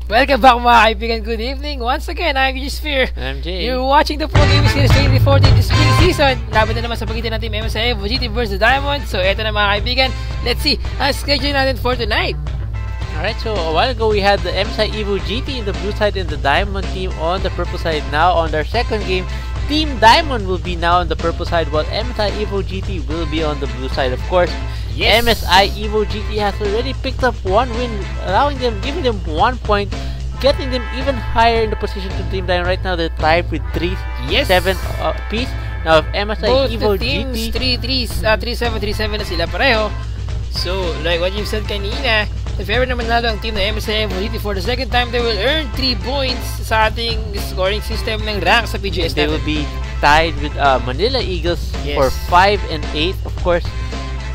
Welcome back mga kaibigan, good evening. Once again, I'm GG.Sphere. I'm Jay. You're watching the Pro Gaming Series 2014 Spring Season. Laban na naman sa pagitan ng Team MSI EvoGT vs. Diamond. So eto na mga kaibigan, let's see ang schedule natin for tonight. Alright, so a while ago we had the MSI EvoGT in the blue side and the Diamond team on the purple side. Now on their second game, Team Diamond will be now on the purple side while MSI EvoGT will be on the blue side. Of course, yes. MSI EvoGT has already picked up one win, giving them 1 point, getting them even higher in the position to Team Diamond. Right now they're tied with 3-7 apiece. Now if MSI both EvoGT, the teams 3-7 na sila pareho. So like what you've said kanina, if ever naman nalo ang team na MSI EvoGT for the second time, they will earn 3 points sa ating scoring system ng rank sa PGS. They will be tied with Manila Eagles for 5 and 8. Of course,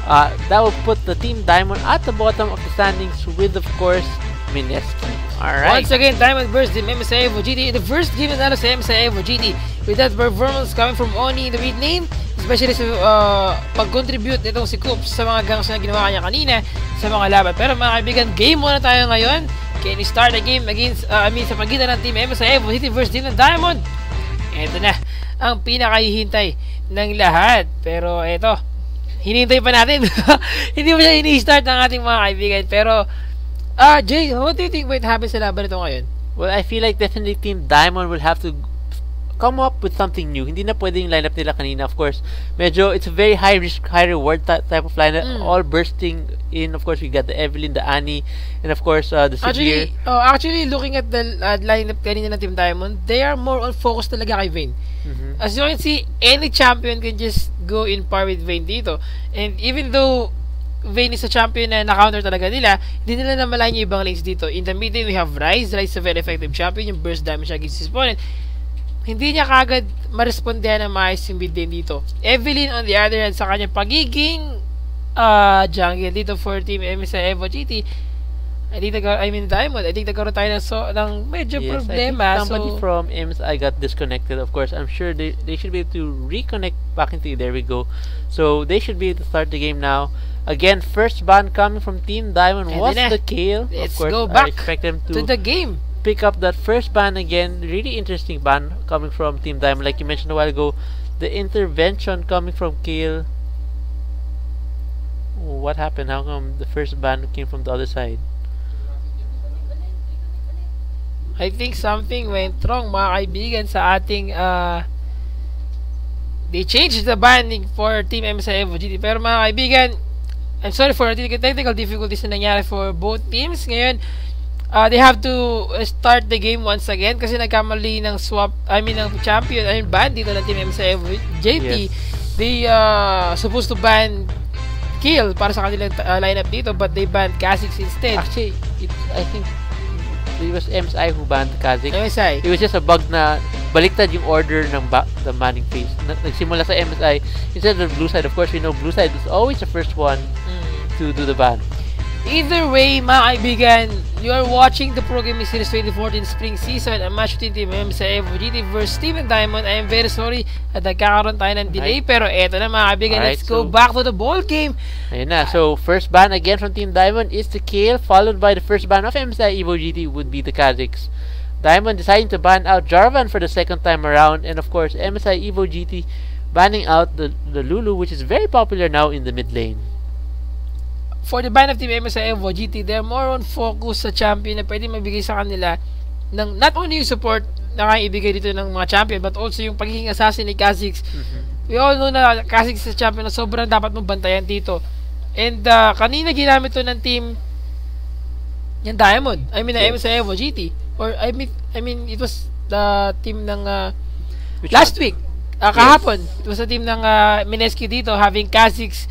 that will put the Team Diamond at the bottom of the standings with, of course, Mineski. Alright. Once again, Diamond versus Team MSI EvoGT. The first game na nalo sa MSI EvoGT with that performance coming from Oni in the mid lane, especially sa pag-contribute nitong si Coops sa mga gangs na ginawa kanya kanina sa mga laban. Pero mga kaibigan, game muna tayo ngayon. Can you start the game against, sa pagitan ng Team MSI EvoGT versus Team Diamond? Ito na ang pinakahihintay ng lahat. Pero ito, hinihintay pa natin. Hindi mo siya ini-start ng ating mga kaibigan. Pero, Jay, what do you think might happen sa laban ito ngayon? Well, I feel like definitely Team Diamond will have to come up with something new. Hindi na pwedeng lineup nila kanina. Of course, medyo it's a very high risk, high reward type of lineup. All bursting in. Of course, we got the Evelyn, the Annie, and of course, the Severe. Actually, looking at the lineup kanina ng Team Diamond, they are more on focus talaga kay Vayne. As you can see, any champion can just go in par with Vayne dito. And even though Vayne is a champion na na-counter talaga nila, hindi nila namalayan yung ibang lanes dito. In the mid lane, we have Rise. Rise is a very effective champion. Yung burst damage siya against his opponent. Hindi niya kagad marespondehan ng maayos yung mid lane dito. Evelyn, on the other hand, sa kanyang pagiging jungle dito for Team MSI EvoGT, Diamond, I think nagkaroon tayo ng medyo problema. I think somebody from MSI got disconnected. Of course, I'm sure they should be able to reconnect back into. There we go. So they should be able to start the game now. Again, first ban coming from Team Diamond was the Kale. Let's of course, go back I expect them to the game. Pick up that first ban again. Really interesting ban coming from Team Diamond. Like you mentioned a while ago, the intervention coming from Kale. What happened? How come the first ban came from the other side? I think something went wrong mga kaibigan sa ating they changed the banning for Team MSI EvoGT. Pero mga kaibigan, I'm sorry for the technical difficulties na nangyari for both teams. Ngayon, they have to start the game once again kasi nagkamali ng ng champion, ban dito ng Team MSI EvoGT. Yes. They supposed to ban Kill para sa kanilang lineup dito, but they banned Kha'Zix instead. Actually, I think it was MSI who banned Kha'Zix. MSI. It was just a bug na baliktad yung order ng the banning phase. Nagsimula sa MSI instead of the blue side. Of course, we know blue side is always the first one to do the ban. Either way, mga kaibigan, you are watching the Pro Gaming Series 2014 Spring Season, a match between Team MSI EvoGT versus Team Diamond. I am very sorry at nagkakaroon tayo ng delay, pero eto na mga kaibigan, let's go back to the ball game. Ayun na, so first ban again from Team Diamond is the Kale, followed by the first ban of MSI EvoGT would be the Kha'Zix. Diamond deciding to ban out Jarvan for the second time around, and of course MSI EvoGT banning out the Lulu, which is very popular now in the mid lane. For the ban of Team MSI EvoGT, they're more on focus sa champion na pwede mabigay sa kanila ng not only yung support na kaya ibigay dito ng mga champion, but also yung pagiging assassin ni Kha'Zix we all know na kasi sa champion na sobrang dapat mong bantayan dito. And kanina ginamit to ng team yung Diamond. I mean, MSI EvoGT. Or I mean it was the team ng last week. Kahapon. It was the team ng Mineski dito having Kha'Zix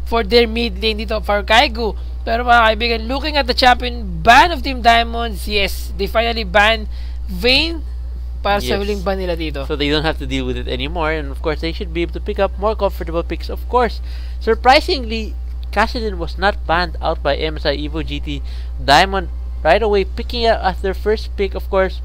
for their mid lane dito for Kaigu. Pero mga kaibigan, looking at the champion ban of Team Diamonds, yes, they finally ban Vayne para sa huling ban nila dito. So they don't have to deal with it anymore, and of course they should be able to pick up more comfortable picks. Of course, surprisingly, Kassadin was not banned out by MSI EvoGT. Diamond right away picking it as their first pick. Of course,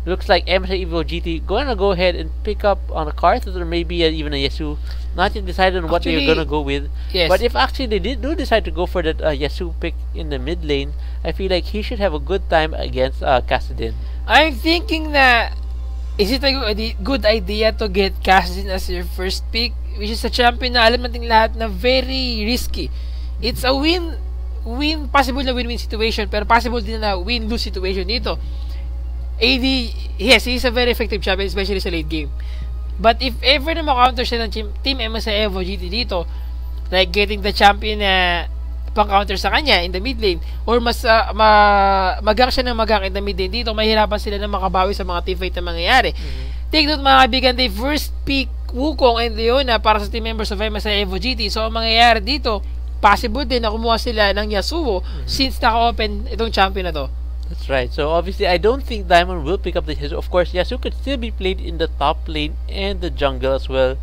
looks like MSI EvoGT gonna go ahead and pick up on a Karthus or maybe even a Yasuo. Not yet decided on what they're gonna go with. Yes. But if actually they do decide to go for that Yasuo pick in the mid lane, I feel like he should have a good time against Kassadin. I'm thinking na is it a good idea to get Kassadin as your first pick, which is a champion na alam natin lahat na very risky. It's a possible na win-win situation, pero possible din na win-lose situation dito. AD, yes, he's a very effective champion, especially sa late game. But if ever na ma-counter siya ng Team MSI EvoGT dito, like getting the champion na pang-counter sa kanya in the mid lane, or mas magak siya ng magak in the mid lane dito, mahirapan sila na makabawi sa mga teamfight na mangyayari. Take note mga kaibigan, they first pick Wukong and Leona para sa team members of MSI EvoGT. So ang mangyayari dito, possible din na kumuha sila ng Yasuo since naka-open itong champion na to. That's right. So obviously, I don't think Diamond will pick up the Yasuo. Of course, Yasuo could still be played in the top lane and the jungle as well,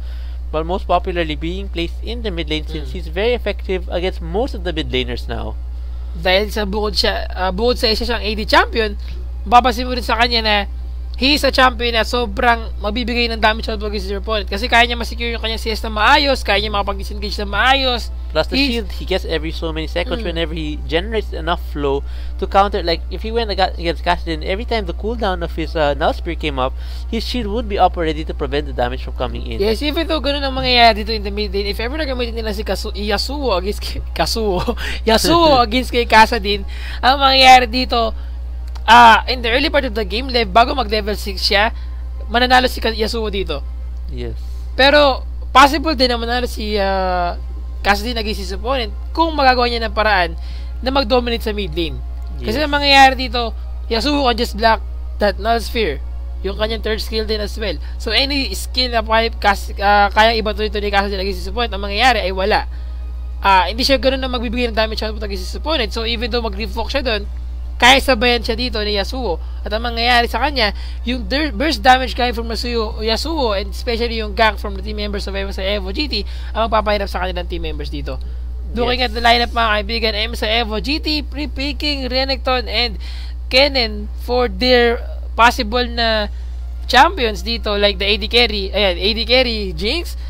but most popularly being placed in the mid lane since he's very effective against most of the mid laners now. Dahil sa bukod sa isa siyang AD champion, mapapansin mo rin sa kanya na he is a champion na sobrang mabibigay ng damage output against your opponent. Kasi kaya niya masecure yung kanyang CS na maayos, kaya niya makapag-disengage na maayos. Plus the shield he gets every so many seconds whenever he generates enough flow to counter. Like if he went against Kassadin, every time the cooldown of his Null Spear came up, his shield would be up already to prevent the damage from coming in. Yes, even though ganun ang mangyayari dito in the mid lane, if ever nagamitin nila si Yasuo against against kay Kassadin, ang mangyayari dito, in the early part of the game, bago mag-level 6 siya, mananalo si Yasuo dito. Yes. Pero, possible din na manalo si Kassadin against his opponent kung magagawa niya ng paraan na mag-dominate sa mid lane. Kasi ang mangyayari dito, Yasuo can just block that Null Sphere. Yung kanyang third skill din as well. So, any skill na kaya iba to ni Kassadin against his opponent, ang mangyayari ay wala. Hindi siya ganoon na magbibigay ng damage output against his opponent. So, even though mag-reflect siya doon, kaya sabayan siya dito ni Yasuo. At ang mangyayari sa kanya, yung burst damage coming from Yasuo, and especially yung gank from the team members of MSI EvoGT, ang magpapahirap sa kanilang team members dito. Looking at the lineup mga kaibigan, MSI EvoGT, pre-picking Renekton and Kennen for their possible na champions dito, like the AD carry, Jinx,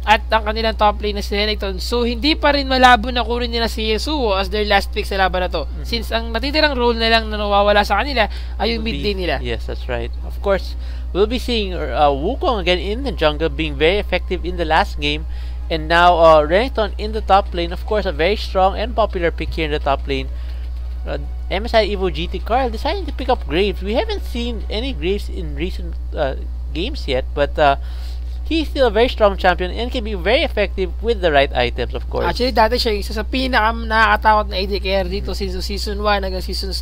at ang kanilang top lane na si Renekton. So, hindi pa rin malabo na kunin nila si Yasuo as their last pick sa laban na to. Since ang natitirang role na lang na nawawala sa kanila ay yung mid lane nila. Yes, that's right. Of course, we'll be seeing Wukong again in the jungle being very effective in the last game. And now, Renekton in the top lane. Of course, a very strong and popular pick here in the top lane. MSI EvoGT Carl deciding to pick up Graves. We haven't seen any Graves in recent games yet, but he's still a very strong champion and can be very effective with the right items, of course. Actually, dati siya isa sa pinaka-nakakatakot na AD carry dito since season 1 hanggang season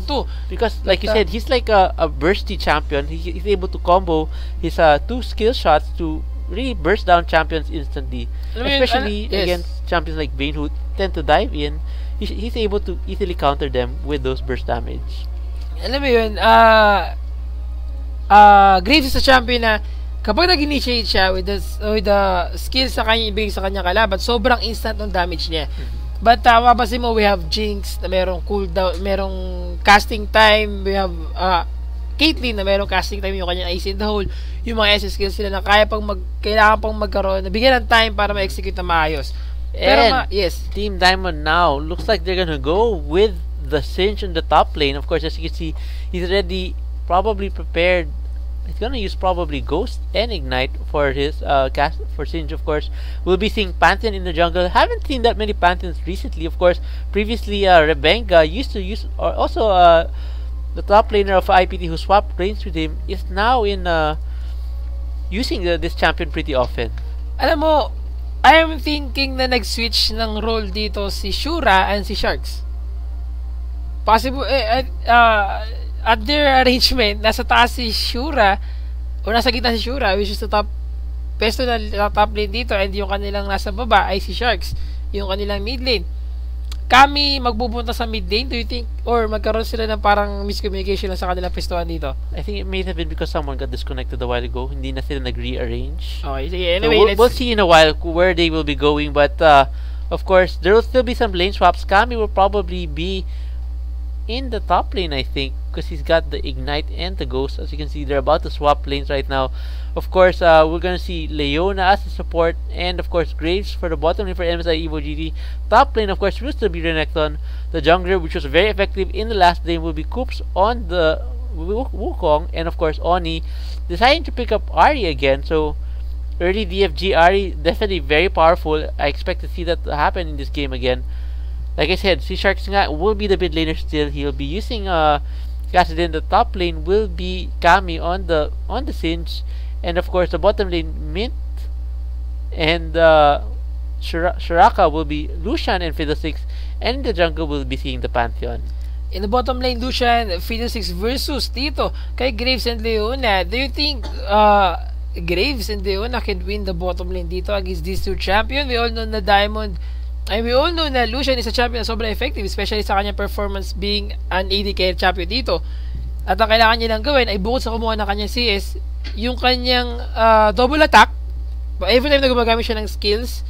2. Because, like you said, he's like a bursty champion. He's able to combo his 2 skill shots to really burst down champions instantly. Especially against champions like Vayne who tend to dive in. He's able to easily counter them with those burst damage. Alam mo yun, Graves is a champion na kapag nag-initiate siya with the skills sa kanya ibigay sa kanyang kalaban, sobrang instant ng damage niya. But mapapansin mo, we have Jinx na merong cooldown, merong casting time, we have Caitlyn na merong casting time yung kanyang Ice in the Hole, yung mga SS skills sila na kailangan pang magkaroon, nabigyan ng time para ma-execute na maayos. Pero yes, Team Diamond now looks like they're gonna go with the Singe in the top lane. Of course, as you can see, he's already probably prepared. He's gonna use probably Ghost and Ignite for his for Singe. Of course, we'll be seeing Pantheon in the jungle. Haven't seen that many Pantheons recently. Of course, previously Rebenga used to use, or also the top laner of IPT who swapped lanes with him is now in using this champion pretty often. Alam mo, I am thinking na nag-switch ng role dito si Shura and si Sharks. Possible, at their arrangement, nasa taas si Shura, o nasa gitna si Shura, which is the top pesto na top lane dito, and yung kanilang nasa baba ay si Sharks, yung kanilang mid lane. Kami magbubunta sa mid lane, do you think? Or magkaroon sila ng parang miscommunication lang sa kanilang pestuhan dito? I think it may have been because someone got disconnected a while ago. Hindi na sila nag-rearrange. Okay, sige. Anyway, so we'll see in a while where they will be going. But, of course, there will still be some lane swaps. Kami will probably be in the top lane, I think, because he's got the Ignite and the Ghost. As you can see, they're about to swap lanes right now. Of course, we're gonna see Leona as the support, and of course Graves for the bottom lane for MSI EvoGT. Top lane, of course, will still be Renekton. The jungler, which was very effective in the last lane, will be Koops on the Wukong, and of course Oni deciding to pick up Ahri again. So early DFG Ahri, definitely very powerful. I expect to see that happen in this game again. Like I said, si Sharks nga will be the mid laner still. He'll be using Kassadin. The top lane will be Kami on the Singe, and of course the bottom lane Mint and Shuraka will be Lucian and Fiddlesticks, and in the jungle will be seeing the Pantheon. In the bottom lane, Lucian, Fiddlesticks versus dito kay Graves and Leona. Do you think Graves and Leona can win the bottom lane dito against these two champions? We all know na Diamond, we all know na Lucian is a champion na sobrang effective, especially sa kanyang performance being an AD carry champion dito. At ang kailangan niya lang gawin ay bukod sa kumuha ng kanyang CS, yung kanyang double attack, every time na gumagamit siya ng skills,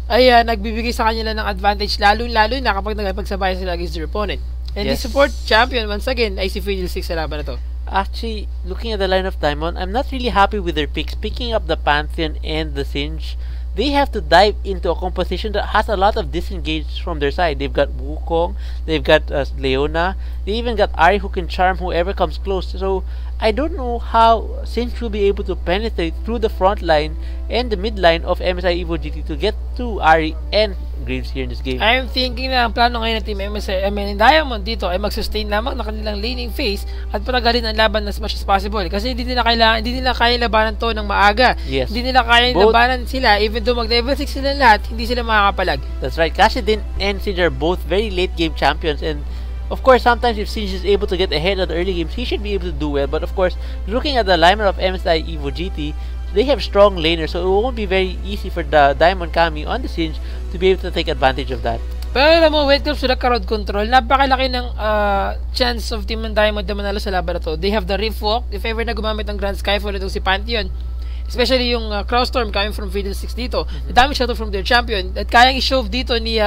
ay nagbibigay sa kanya lang ng advantage, lalo-lalo na kapag nagpagsabay sila against their opponent. And the support champion, once again, ay si Fiddlesticks sa laban na to. Actually, looking at the line of Diamond, I'm not really happy with their picks. Picking up the Pantheon and the Singe, they have to dive into a composition that has a lot of disengage from their side. They've got Wukong, they've got Leona, they even got Ahri who can charm whoever comes close. So I don't know how Singe will be able to penetrate through the front line and the mid line of MSI EvoGT to get to Ahri and Graves here in this game. I'm thinking na ang plano ngayon ng Team MSI, Diamond dito ay mag-sustain lamang na kanilang laning phase at patagalin ang laban as much as possible. Kasi hindi nila kaya labanan to ng maaga. Yes. Hindi nila kaya labanan sila, even though mag-level 6 sila lahat, hindi sila makakapalag. That's right. Kassadin and Singe are both very late game champions, and of course, sometimes if Singe is able to get ahead of the early games, he should be able to do well. But of course, looking at the lineup of MSI EvoGT, they have strong laners, so it won't be very easy for the Diamond Kami on the Singe to be able to take advantage of that. Pero alam mo, when it comes to the crowd control, napakalaki ng chance of Team Diamond na manalo sa laban na to. They have the Rift Walk, if ever na gumamit ng Grand Skyfall itong si Pantheon. Especially yung Crowstorm coming from Fiddlesticks dito. The damage shuttle from their champion. At kayang i-shove dito ni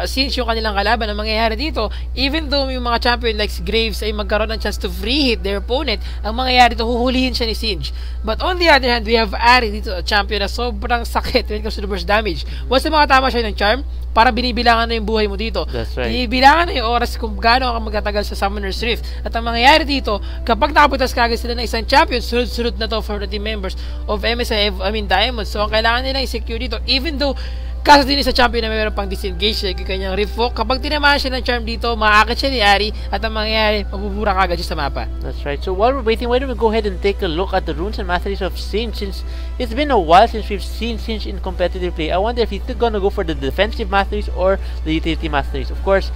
Singe yung kanilang kalaban. Ang mangyayari dito, even though yung mga champion like Graves ay magkaroon ng chance to free hit their opponent, ang mangyayari dito, huhulihin siya ni Singe. But on the other hand, we have Ahri dito, a champion na sobrang sakit when it comes to the burst damage. Once na makatama siya ng charm, para binibilangan na yung buhay mo dito. That's right. Binibilangan na yung oras kung gaano ka magtatagal sa Summoner's Rift. At ang mangyayari dito, kapag nakapuntas kagad sila ng isang champion, sunod-sunod na to for the team members of MSI, Diamond. So, ang kailangan nila i-secure dito, even though kaso din sa champion na mayroon pang disengage like yung kanyang Rift Walk, kapag tinamaan siya ng charm dito, maakit siya ni Ahri at ang mangyayari, mabubura kagad siya sa mapa. That's right. So while we're waiting, why don't we go ahead and take a look at the runes and masteries of Singe, since it's been a while since we've seen Singe in competitive play. I wonder if he's still gonna go for the defensive masteries or the utility masteries. Of course,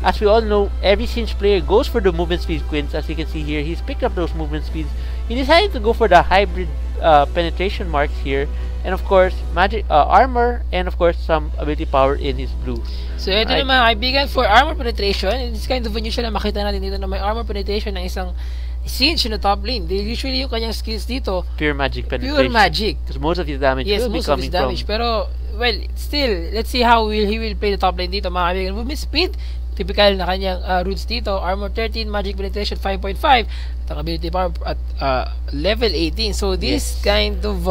as we all know, every Singe player goes for the movement speed quints. As you can see here, he's picked up those movement speeds. He decided to go for the hybrid penetration marks here. And of course, magic armor, and of course, some ability power in his blue. So ito na mga kaibigan, for armor penetration, it's kind of unusual na makita natin dito na may armor penetration ng isang Singe na top lane. Usually yung kanyang skills dito, pure magic penetration. Pure magic. Because most of his damage will be coming from... Pero, well, still, let's see how he will play the top lane dito mga kaibigan. Movement speed, typical na kanyang roots dito. Armor 13, magic penetration 5.5, at ang ability power at level 18. So this kind of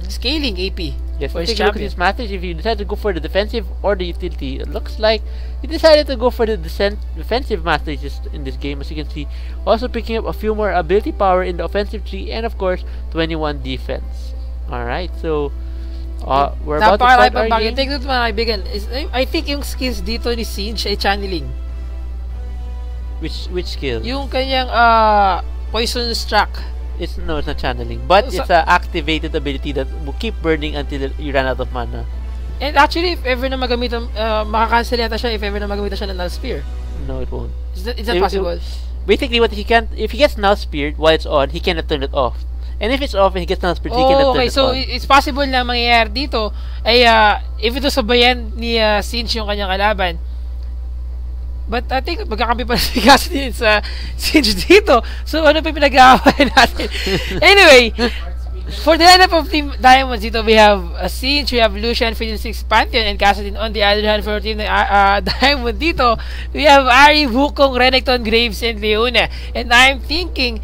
scaling AP. Yes, take a look at his masteries. If you decide to go for the defensive or the utility, it looks like he decided to go for the defensive masteries in this game, as you can see. Also picking up a few more ability power in the offensive tree, and of course 21 defense. Alright, so we're about to start our game. Take note mga kaibigan, I think yung skills dito ni Singe ay channeling. Which skill? Yung kanyang poison struck. It's not channeling, but So, it's a activated ability that will keep burning until you run out of mana. and actually, if ever na magamit makakancel yata siya if ever na magamit siya ng Null Sphere. No, it won't. Is that possible? Basically, what he can't, if he gets Null Speared while it's on, he cannot turn it off. And if it's off and he gets Null Speared, he cannot turn it so on. it's possible na mangyayari dito ay if ito sabayan ni Sinch yung kanyang kalaban. But I think magkakampi pa si Cassidy sa Sinch dito. So ano pa yung pinag-aaway natin? Anyway, for the lineup of Team Diamonds dito, we have Sinch, we have Lucian, Fiddlesticks, Pantheon, and Cassidy. On the other hand, for Team Diamond dito, we have Ari, Wukong, Renekton, Graves, and Leona. And I'm thinking,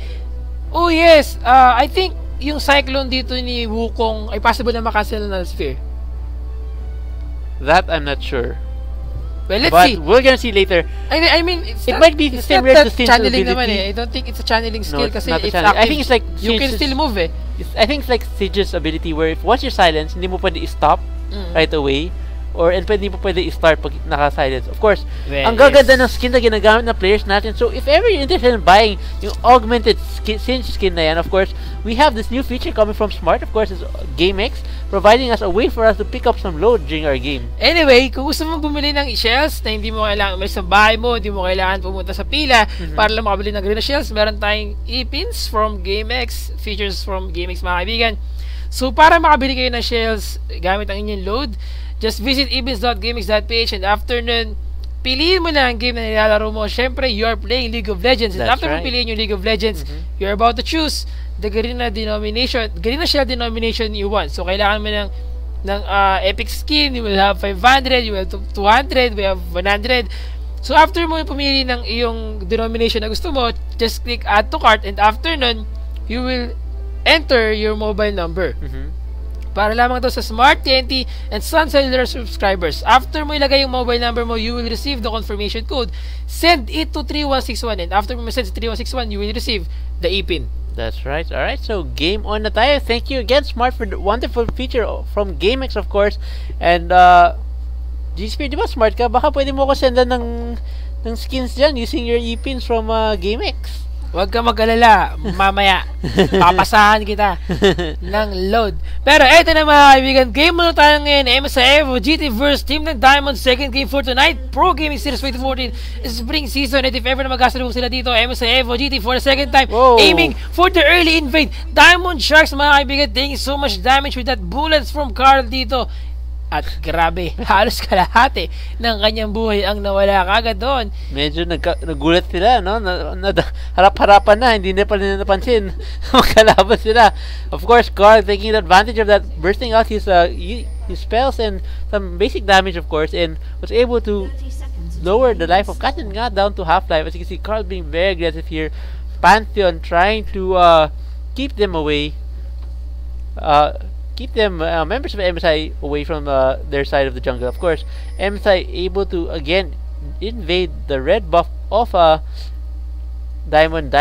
oh yes, I think yung Cyclone dito ni Wukong ay possible na makancel ng Sphere. That I'm not sure. Well, let's But see. we're gonna see later. I mean, It might be similar to Sinch's channeling ability. naman eh. I don't think it's a channeling skill No, it's kasi not a it's channeling. active. I think it's like you can Sinch's- still move eh. I think it's like Sinch's ability where if once you're silent, hindi mo pwede i-stop right away. Or and hindi mo pwede i-start pag naka-silence. Of course, Well, ang gaganda ng skin na ginagamit ng players natin. So if ever you're interested in buying yung augmented Sinch skin na yan, of course, we have this new feature coming from Smart. Of course, is GameX, providing us a way for us to pick up some load during our game. Anyway, kung gusto mong bumili ng shells na hindi mo kailangan umalis sa bahay mo, hindi mo kailangan pumunta sa pila para lang makabili ng Garena shells, meron tayong e-pins from GameX, features from GameX mga kaibigan. So para makabili kayo ng shells gamit ang inyong load, just visit ebins.gamex.ph and after nun, piliin mo na ang game na nilalaro mo. Siyempre, you are playing League of Legends. And That's after mo right. piliin yung League of Legends, you're about to choose the Garena Shell denomination you want. So, kailangan mo ng epic skin. You will have 500, you will have 200, we have 100. So, after mo pumili ng iyong denomination na gusto mo, just click add to cart and after nun, you will enter your mobile number. Para lamang to sa Smart, TNT, and Sun Cellular subscribers. After mo ilagay yung mobile number mo, you will receive the confirmation code. Send it to 3161 and after mo send to 3161, you will receive the e-pin. That's right. Alright, so game on na tayo. Thank you again, Smart, for the wonderful feature from GameX, of course. And, GG.Sphere, di ba smart ka? Baka pwede mo ko sendan ng skins dyan using your e-pins from GameX. Huwag ka mag-alala, mamaya papasahan kita ng load. Pero eto na mga kaibigan, game muna tayo ngayon, MSI EvoGT vs Team ng Diamond, second game for tonight, Pro Gaming Series 2014 Spring Season. And if ever na magkasalubong sila dito, MSI EvoGT for the second time, aiming for the early invade. Diamond Sharks mga kaibigan, taking so much damage with that bullets from Carl dito. At grabe, halos kalahati ng kanyang buhay ang nawala kagad doon. Medyo nagulat sila, no? Harap-harapan na, hindi na pala napansin. Magkalaban sila. Of course, Carl taking advantage of that, bursting out his spells and some basic damage, of course, and was able to lower the life of Katin nga down to half-life. As you can see, Carl being very aggressive here. Pantheon trying to keep them away. Keep them members of MSI away from their side of the jungle. Of course, MSI able to again invade the red buff of Diamond.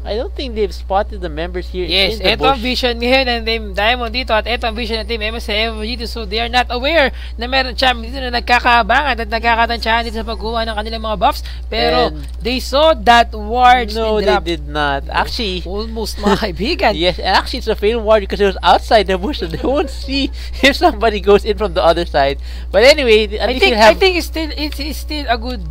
I don't think they've spotted the members here. Yes, in the ito ang bush. vision ngayon ng Team Diamond dito at ito ang vision ng Team MSI EvoGT. So they are not aware na meron champion dito na nagkakaabangan at nagkakatansyahan dito sa pagkuha ng kanilang mga buffs. Pero they saw that wards. No, they did not. Actually, almost mga kaibigan. yes, and actually it's a failed ward because it was outside the bush, so they won't see if somebody goes in from the other side. But anyway, I think it's still a good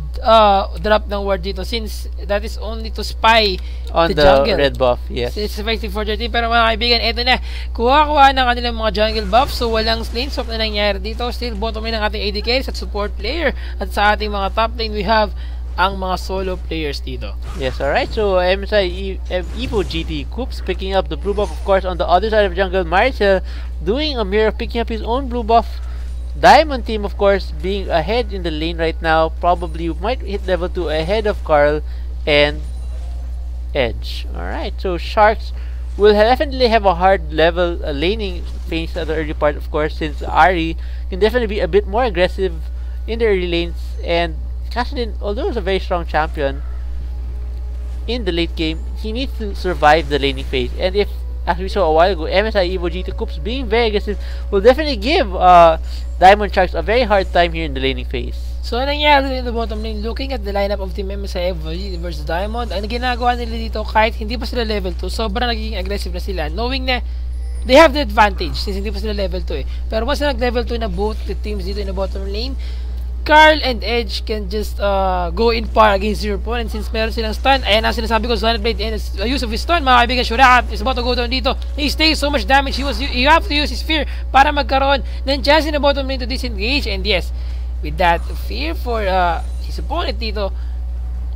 drop ng ward dito since that is only to spy on the jungle. red buff. Yes, it's effective for their team. Pero mga kaibigan, eto na, kuha-kuha ng kanilang mga jungle buff, so walang lane swap na nangyari dito. Still bottom lane ng ating AD carries at support player, at sa ating mga top lane we have ang mga solo players dito. Yes, alright. So MSI EvoGT, Coops picking up the blue buff, of course. On the other side of jungle, Marcel doing a mirror, picking up his own blue buff. Diamond team, of course, being ahead in the lane right now. Probably might hit level 2 ahead of Carl and Edge. Alright, so Sharks will definitely have a hard level laning phase at the early part, of course, since Ari can definitely be a bit more aggressive in the early lanes, and Kassadin, although he's a very strong champion in the late game, he needs to survive the laning phase. And if, as we saw a while ago, MSI EvoGT Coops being very aggressive will definitely give Diamond Sharks a very hard time here in the laning phase. So, anong nangyari in the bottom lane? Looking at the lineup of Team MSI EvoGT versus Diamond, ang ginagawa nila dito, kahit hindi pa sila level 2, sobrang nagiging aggressive na sila, knowing na they have the advantage since hindi pa sila level 2 eh. Pero once na nag-level 2 na both the teams dito in the bottom lane, Carl and Edge can just go in par against your opponent since meron silang stun. Ayan ang sinasabi ko, Sonic Blade and use of his stun, mga kaibigan. Shuraka is about to go down dito. He stays so much damage. You have to use his fear para magkaroon ng chance in the bottom lane to disengage. And yes, with that fear for his opponent dito,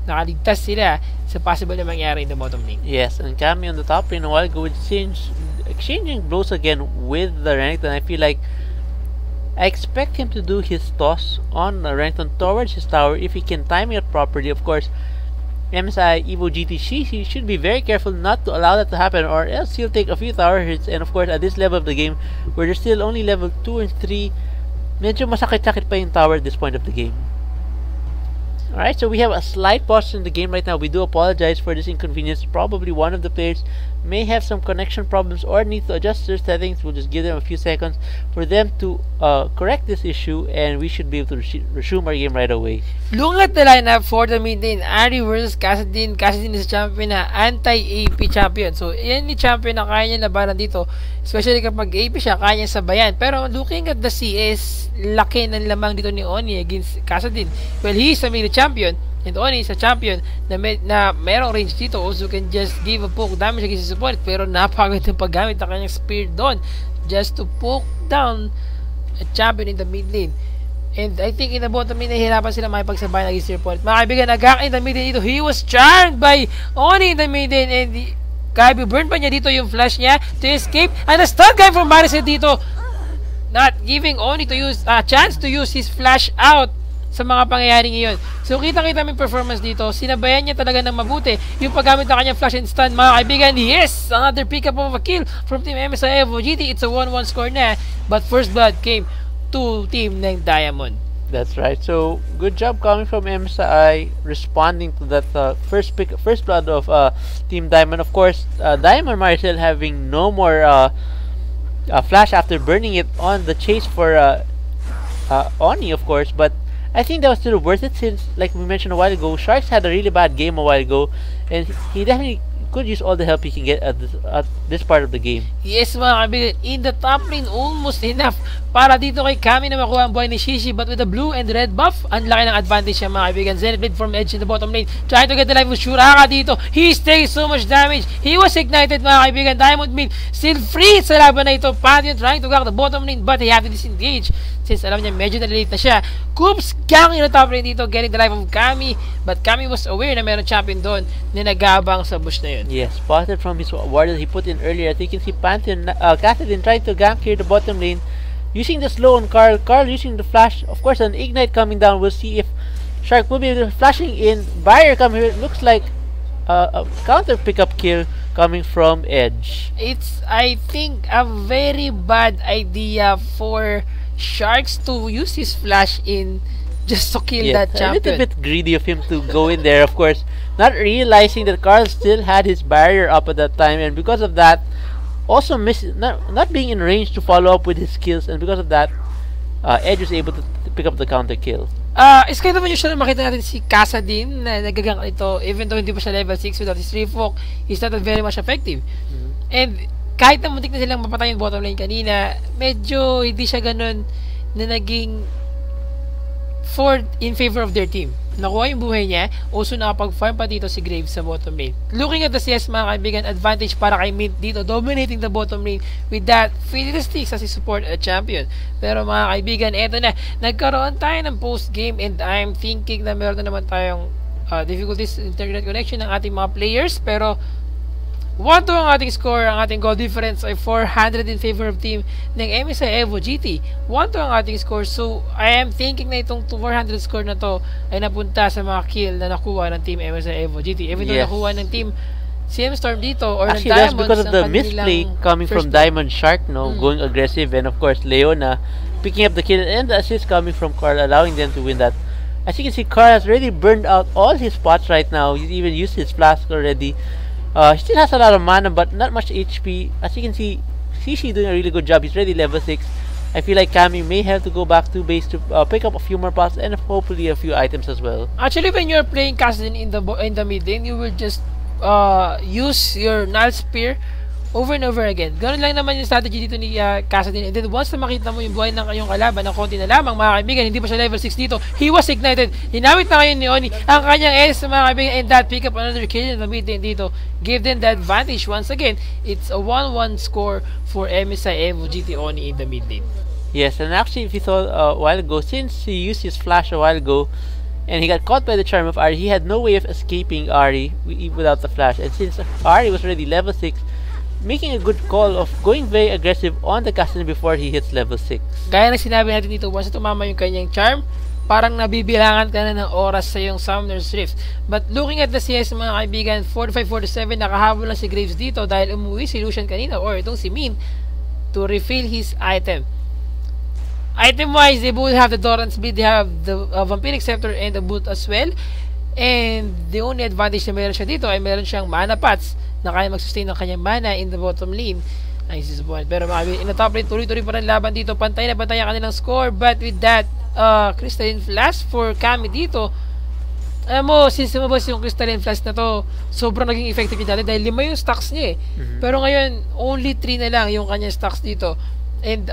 nakaligtas sila sa possible na mangyari in the bottom lane. Yes, and Kami on the top lane a while ago with exchanging blows again with the Renekton. I feel like I expect him to do his toss on the Renekton towards his tower if he can time it properly. Of course, MSI EvoGT he should be very careful not to allow that to happen, or else he'll take a few tower hits. And of course, at this level of the game, where they're still only level 2 and 3, medyo masakit-sakit pa yung tower at this point of the game. Alright, so we have a slight pause in the game right now. We do apologize for this inconvenience. Probably one of the players may have some connection problems or need to adjust their settings. We'll just give them a few seconds for them to correct this issue, and we should be able to resume our game right away. Looking at the lineup for the mid lane, Ari versus Kassadin. Kassadin is champion na anti-AP champion. So, yan yung champion na kaya niya labanan dito. Especially kapag AP siya, kaya niya sabayan. Pero looking at the CS, laki ng lamang dito ni Oni against Kassadin. Well, he is a melee champion, and Oni is a champion na merong range dito. Also can just give a poke damage against his opponent. Pero napagod ng paggamit ng kanyang spear doon just to poke down a champion in the mid lane. And I think in the bottom lane, nahihirapan sila makipagsabayan against their opponent. Mga kaibigan, nagak in the mid lane dito. He was charmed by Oni in the mid lane, and Gabi burn pa niya dito yung flash niya to escape. And a stun guy from Barisel dito, not giving Oni to use chance to use his flash out sa mga pangyayari ngayon. So kita-kita yung performance dito. Sinabayan niya talaga ng mabuti yung paggamit ng kanyang flash and stun. Mga kaibigan, yes! Another pick up of a kill from Team MSI EvoGT. It's a 1-1 score na. But first blood came to Team ng Diamond. That's right. So good job coming from MSI responding to that first blood of Team Diamond. Of course, Diamond Marcel having no more flash after burning it on the chase for Oni, of course, but I think that was still worth it since, like we mentioned a while ago, Sharks had a really bad game a while ago, and he definitely could use all the help he can get at this part of the game. Yes, mga kaibigan, in the top lane, almost enough para dito kay Kami na makuha ang buhay ni Shishi, but with the blue and red buff, ang laki ng advantage siya, mga kaibigan. Zenith Blade from Edge in the bottom lane, trying to get the life of Shuraka dito. He takes so much damage. He was ignited, mga kaibigan. Diamond mid still free sa laban na ito. Pantheon trying to get the bottom lane, but he have to disengage since alam niya medyo na-late na siya. Coops gang in the top lane dito, getting the life of Kami, but Kami was aware na meron champion doon na nagabang sa bush na yun. Yes, spotted from his ward that he put in earlier. I think you can see Pantheon, Kassadin trying to gank here the bottom lane, using the slow on Carl. Carl using the flash. Of course, an ignite coming down. We'll see if Shark will be able to flashing in. Barrier coming here. It looks like a counter pickup kill coming from Edge. It's, I think, a very bad idea for Sharks to use his flash in just to kill that champion. A little bit greedy of him to go in there, of course, not realizing that Carl still had his barrier up at that time, and because of that, also not being in range to follow up with his skills, and because of that, Edge was able to pick up the counter kill. It's kind of unusual na makita natin si Kassadin na nagagang ito, even though hindi pa siya level 6 without his 3-folk, he's not very much effective. And kahit na muntik na silang mapatay yung bottom lane kanina, medyo hindi siya ganun na naging in favor of their team. Nakuha yung buhay niya, also nakapag-farm pa dito si Graves sa bottom lane. Looking at the CS, mga kaibigan, advantage para kay Mint dito, dominating the bottom lane with that Fiddlesticks as his support champion. Pero mga kaibigan, eto na, nagkaroon tayo ng post-game, and I'm thinking na meron na naman tayong difficulties in internet connection ng ating mga players, pero 1-2 ang ating score. Ang ating goal difference ay 400 in favor of team ng MSI EvoGT. 1-2 ang ating score. So, I am thinking na itong 400 score na to ay napunta sa mga kill na nakuha ng team MSI EvoGT. Even though nakuha ng team CM Storm dito or actually, ng Diamonds, that's because of the misplay coming from Diamond Shark, going aggressive, and of course Leona picking up the kill and the assist coming from Carl, allowing them to win that. As you can see, Carl has already burned out all his spots right now. He's even used his flask already. He still has a lot of mana, but not much HP. As you can see, Shishi doing a really good job. He's already level 6. I feel like Kami may have to go back to base to pick up a few more pots and hopefully a few items as well. Actually, when you're playing Kassadin in the mid lane, you will just use your Null Spear over and over again. Ganun lang naman yung strategy dito ni Kassadin. And then once na makita mo yung buhay ng kayong kalaban ng konti na lamang, mga kaibigan, hindi pa siya level 6 dito, he was ignited. Hinawit na ngayon ni Oni ang kanyang S, mga kaibigan, and that pick up another kill in the mid lane dito. Give them the advantage once again. It's a 1-1 score for MSI EvoGT Oni in the mid lane. Yes, and actually if you saw a while ago, since he used his flash a while ago, and he got caught by the charm of Ahri, he had no way of escaping Ahri without the flash. And since Ahri was already level 6, making a good call of going very aggressive on the Kassadin before he hits level 6. Gaya ng sinabi natin dito, once na tumama yung kanyang charm, parang nabibilangan ka na ng oras sa yung Summoner's Rift. But looking at the CS, mga kaibigan, 45-47, nakahabol lang si Graves dito dahil umuwi si Lucian kanina, or itong si Min, to refill his item. Item-wise, they both have the Doran's Bleed, they have the Vampiric Scepter and the Boot as well. And the only advantage na meron siya dito ay meron siyang mana pots na kaya mag-sustain ng kanyang mana in the bottom lane. Ay, disappointed. Pero in the top lane, tuloy-tuloy pa rin laban dito. Pantay na pantay ang kanilang score. But with that, Crystalline Flash for Kami dito, alam mo, since lumabas yung Crystalline Flash na to, sobrang naging effective yung dati dahil 5 yung stacks niya eh. Pero ngayon, only 3 na lang yung kanyang stacks dito. And,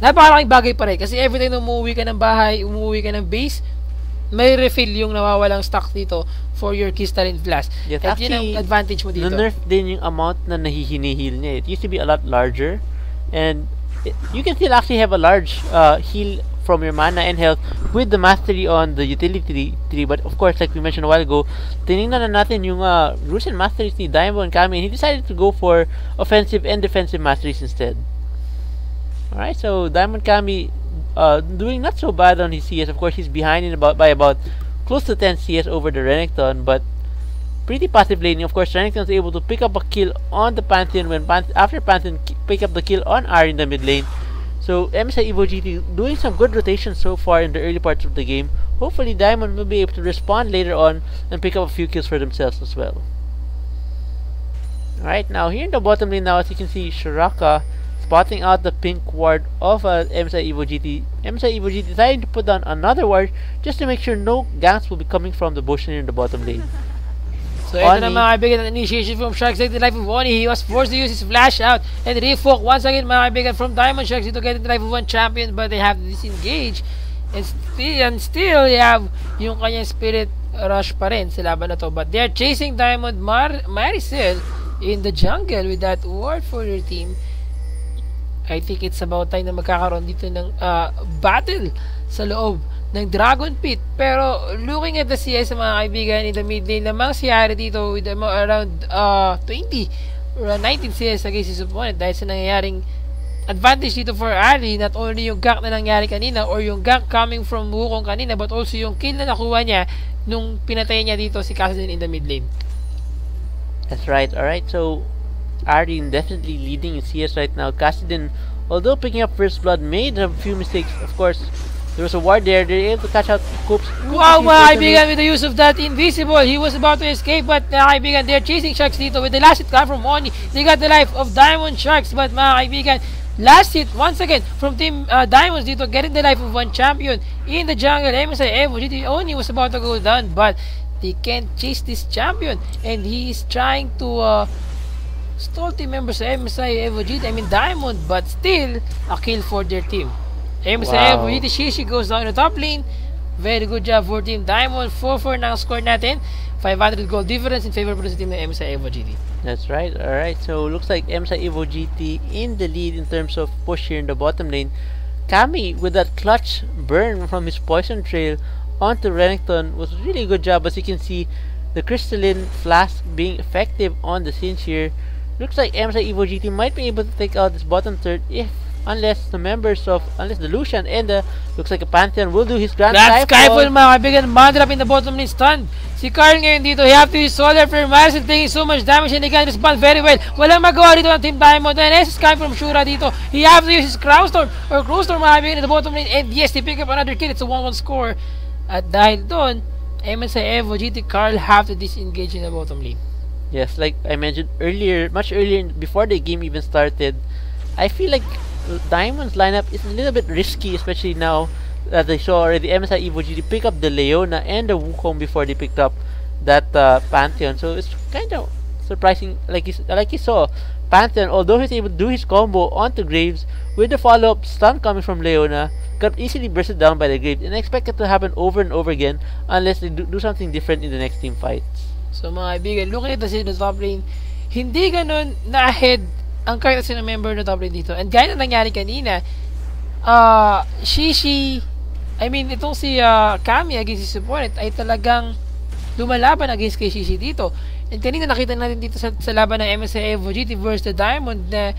napakalaking bagay pa rin. Kasi every time na umuwi ka ng bahay, umuwi ka ng base, may refill yung nawawalang stock dito for your Crystalline Flash. Yes, at actually, yun ang advantage mo dito. Na-nerf din yung amount na nahihinihil niya. It used to be a lot larger. And you can still actually have a large heal from your mana and health with the mastery on the utility tree. But of course, like we mentioned a while ago, tinignan na natin yung rules and masteries ni Diamond and Kami, and he decided to go for offensive and defensive masteries instead. Alright, so Diamond Kami doing not so bad on his CS. Of course, he's behind by about close to 10 CS over the Renekton, but pretty passive laning. Of course, Renekton is able to pick up a kill on the Pantheon after Pantheon pick up the kill on R in the mid lane. So MSI EvoGT doing some good rotation so far in the early parts of the game. Hopefully, Diamond will be able to respond later on and pick up a few kills for themselves as well. Alright, now here in the bottom lane now, as you can see, Shuraka spotting out the pink ward of MSI EvoGT. MSI EvoGT deciding to put down another ward just to make sure no ganks will be coming from the bush in the bottom lane. So ito na mga kaibigan, an initiation from Sharks to the life of Oni. He was forced to use his flash out and refolk once again, mga kaibigan, from Diamond Sharks to get the life of one champion, but they have to disengage. And still they have yung kanyang spirit rush pa rin sa laban na to. But they're chasing Diamond Maricel in the jungle with that ward for their team. I think it's about time na magkakaroon dito ng battle sa loob ng Dragon Pit. Pero looking at the CS, mga kaibigan, in the mid lane lamang si Ahri dito with around 20 or 19 CS against his opponent dahil sa nangyayaring advantage dito for Ahri. Not only yung gank na nangyari kanina or yung gank coming from Wukong kanina, but also yung kill na nakuha niya nung pinatay niya dito si Kassadin in the mid lane. That's right. Alright, so Ahri definitely leading in CS right now. Kassadin, although picking up first blood, made a few mistakes. Of course, there was a ward there. They're able to catch out Coops. Wow, mga kaibigan, with the use of that invisible, he was about to escape, but mga kaibigan, they're chasing Sharks dito with the last hit come from Oni. They got the life of Diamond Sharks, but mga kaibigan, last hit once again from Team Diamonds dito, getting the life of one champion in the jungle. MSI EvoGT Oni was about to go down, but they can't chase this champion, and he is trying to stall team members sa MSI EvoGT, I mean Diamond, but still a kill for their team. MSI EvoGT, Shishi goes down in the top lane. Very good job for Team Diamond. 4-4 na ang score natin. 500 goal difference in favor of the team ng MSI EvoGT. That's right. Alright, so looks like MSI EvoGT in the lead in terms of push here in the bottom lane. Kami with that clutch burn from his poison trail onto Renekton was really a good job. As you can see, the Crystalline Flask being effective on the Singe here. Looks like MSI EvoGT might be able to take out this bottom third unless the Lucian and looks like a Pantheon will do his grand Skyfall, mga kaibigan. Mandrop in the bottom lane, stunned. Si Karl ngayon dito, he have to use Solar Flare. Maricel taking so much damage and he can respond very well. Walang magawa dito ng Team Diamond. And as Sky from Shura dito, he have to use his Crowstorm or Crowstorm, mga kaibigan, in the bottom lane. And yes, they pick up another kill. It's a 1-1 score. At dahil doon, MSI EvoGT, Karl have to disengage in the bottom lane. Yes, like I mentioned earlier, much earlier before the game even started, I feel like Diamond's lineup is a little bit risky, especially now that they saw already MSI EvoGT pick up the Leona and the Wukong before they picked up that Pantheon. So it's kind of surprising, like you saw, Pantheon, although he's able to do his combo onto Graves with the follow-up stun coming from Leona, got easily bursted down by the Graves, and I expect it to happen over and over again unless they do something different in the next team fights. So mga kaibigan, looking at the top lane, hindi ganun na ahead ang characters ng member na top lane dito. And gaya na nangyari kanina, itong si Kami against si Supponent ay talagang lumalaban against kay Shishi dito. And kanina nakita natin dito sa laban ng MSI EvoGT versus the Diamond na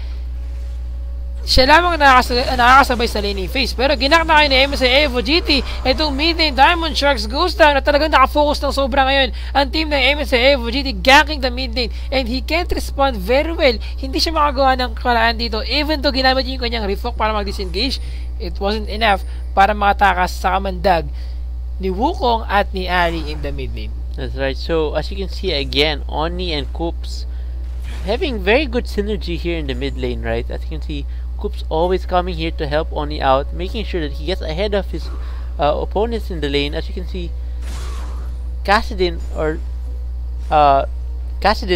siya lamang nakakasabay sa laning phase. Pero ginakna kayo ni MSI EvoGT, itong mid lane Diamond Sharks goes down na talagang nakafocus ng sobra ngayon ang team ng MSI EvoGT ganking the mid lane, and he can't respond very well. Hindi siya makagawa ng kalaan dito, even though ginamit niya yung kanyang refok para mag-disengage. It wasn't enough para makatakas sa kamandag ni Wukong at ni Ali in the mid lane. That's right. So as you can see again, Oni and Koops having very good synergy here in the mid lane, right? As you can see, Koops always coming here to help Oni out, making sure that he gets ahead of his opponents in the lane. As you can see, Kassadin,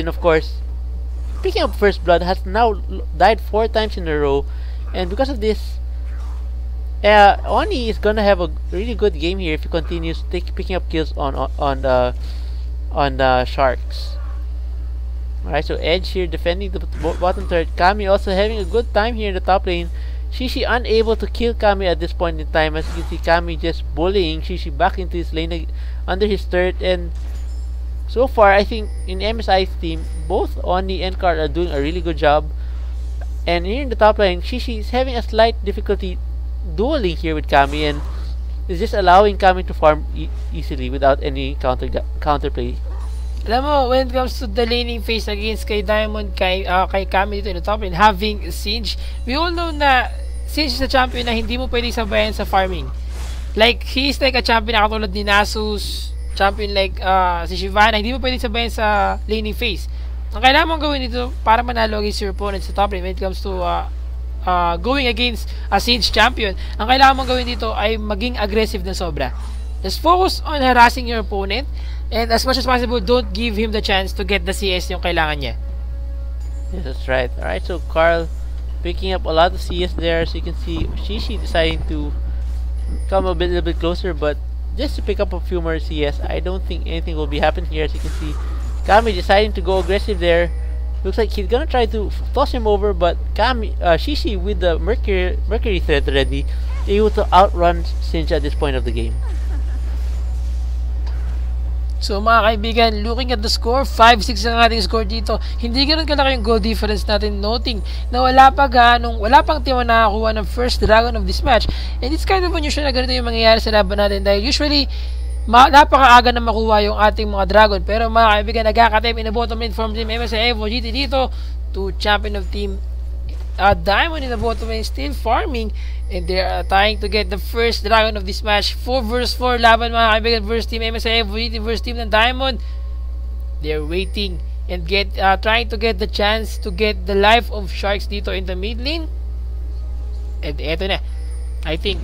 of course, picking up first blood, has now died 4 times in a row, and because of this, Oni is gonna have a really good game here if he continues picking up kills on the Sharks. Alright, so Edge here defending the bottom third. Kami also having a good time here in the top lane. Shishi unable to kill Kami at this point in time. As you can see, Kami just bullying Shishi back into his lane under his third. And so far, I think in MSI's team, both Oni and Carl are doing a really good job. And here in the top lane, Shishi is having a slight difficulty dueling here with Kami, and is just allowing Kami to farm easily without any counterplay. Alam mo, when it comes to the laning phase against kay Diamond, kay Kami dito in the top lane, having Singe, we all know na Singe is a champion na hindi mo pwedeng sabayan sa farming. Like, he is like a champion na katulad ni Nasus, champion like si Shyvana, hindi mo pwedeng sabayan sa laning phase. Ang kailangan mong gawin dito para manalo against your opponent sa top lane when it comes to going against a Singe champion, ang kailangan mong gawin dito ay maging aggressive na sobra. Just focus on harassing your opponent, and as much as possible, don't give him the chance to get the CS yung kailangan niya. Yes, that's right. Alright, so Carl picking up a lot of CS there. So you can see Shishi deciding to come a little bit closer, but just to pick up a few more CS. I don't think anything will be happening here. As you can see, Kami deciding to go aggressive there. Looks like he's gonna try to toss him over, but Shishi with the Mercury threat already, able to outrun Singe at this point of the game. So mga kaibigan, looking at the score, 5-6 ang ating score dito. Hindi ganoon kalaki yung goal difference natin, noting na wala pang team na nakakuha ng first dragon of this match. And it's kind of unusual na ganito yung mangyayari sa laban natin, dahil usually napakaaga na makuha yung ating mga dragon. Pero mga kaibigan, nagkaka-time in the bottom lane from team MSI EvoGT dito to champion of team Diamond in the bottom lane, still farming, and they are trying to get the first dragon of this match. 4 vs 4 laban mga kaibigan versus team MSI EvoGT versus team ng Diamond. They're waiting and trying to get the chance to get the life of Sharks dito in the mid lane. And eto na, I think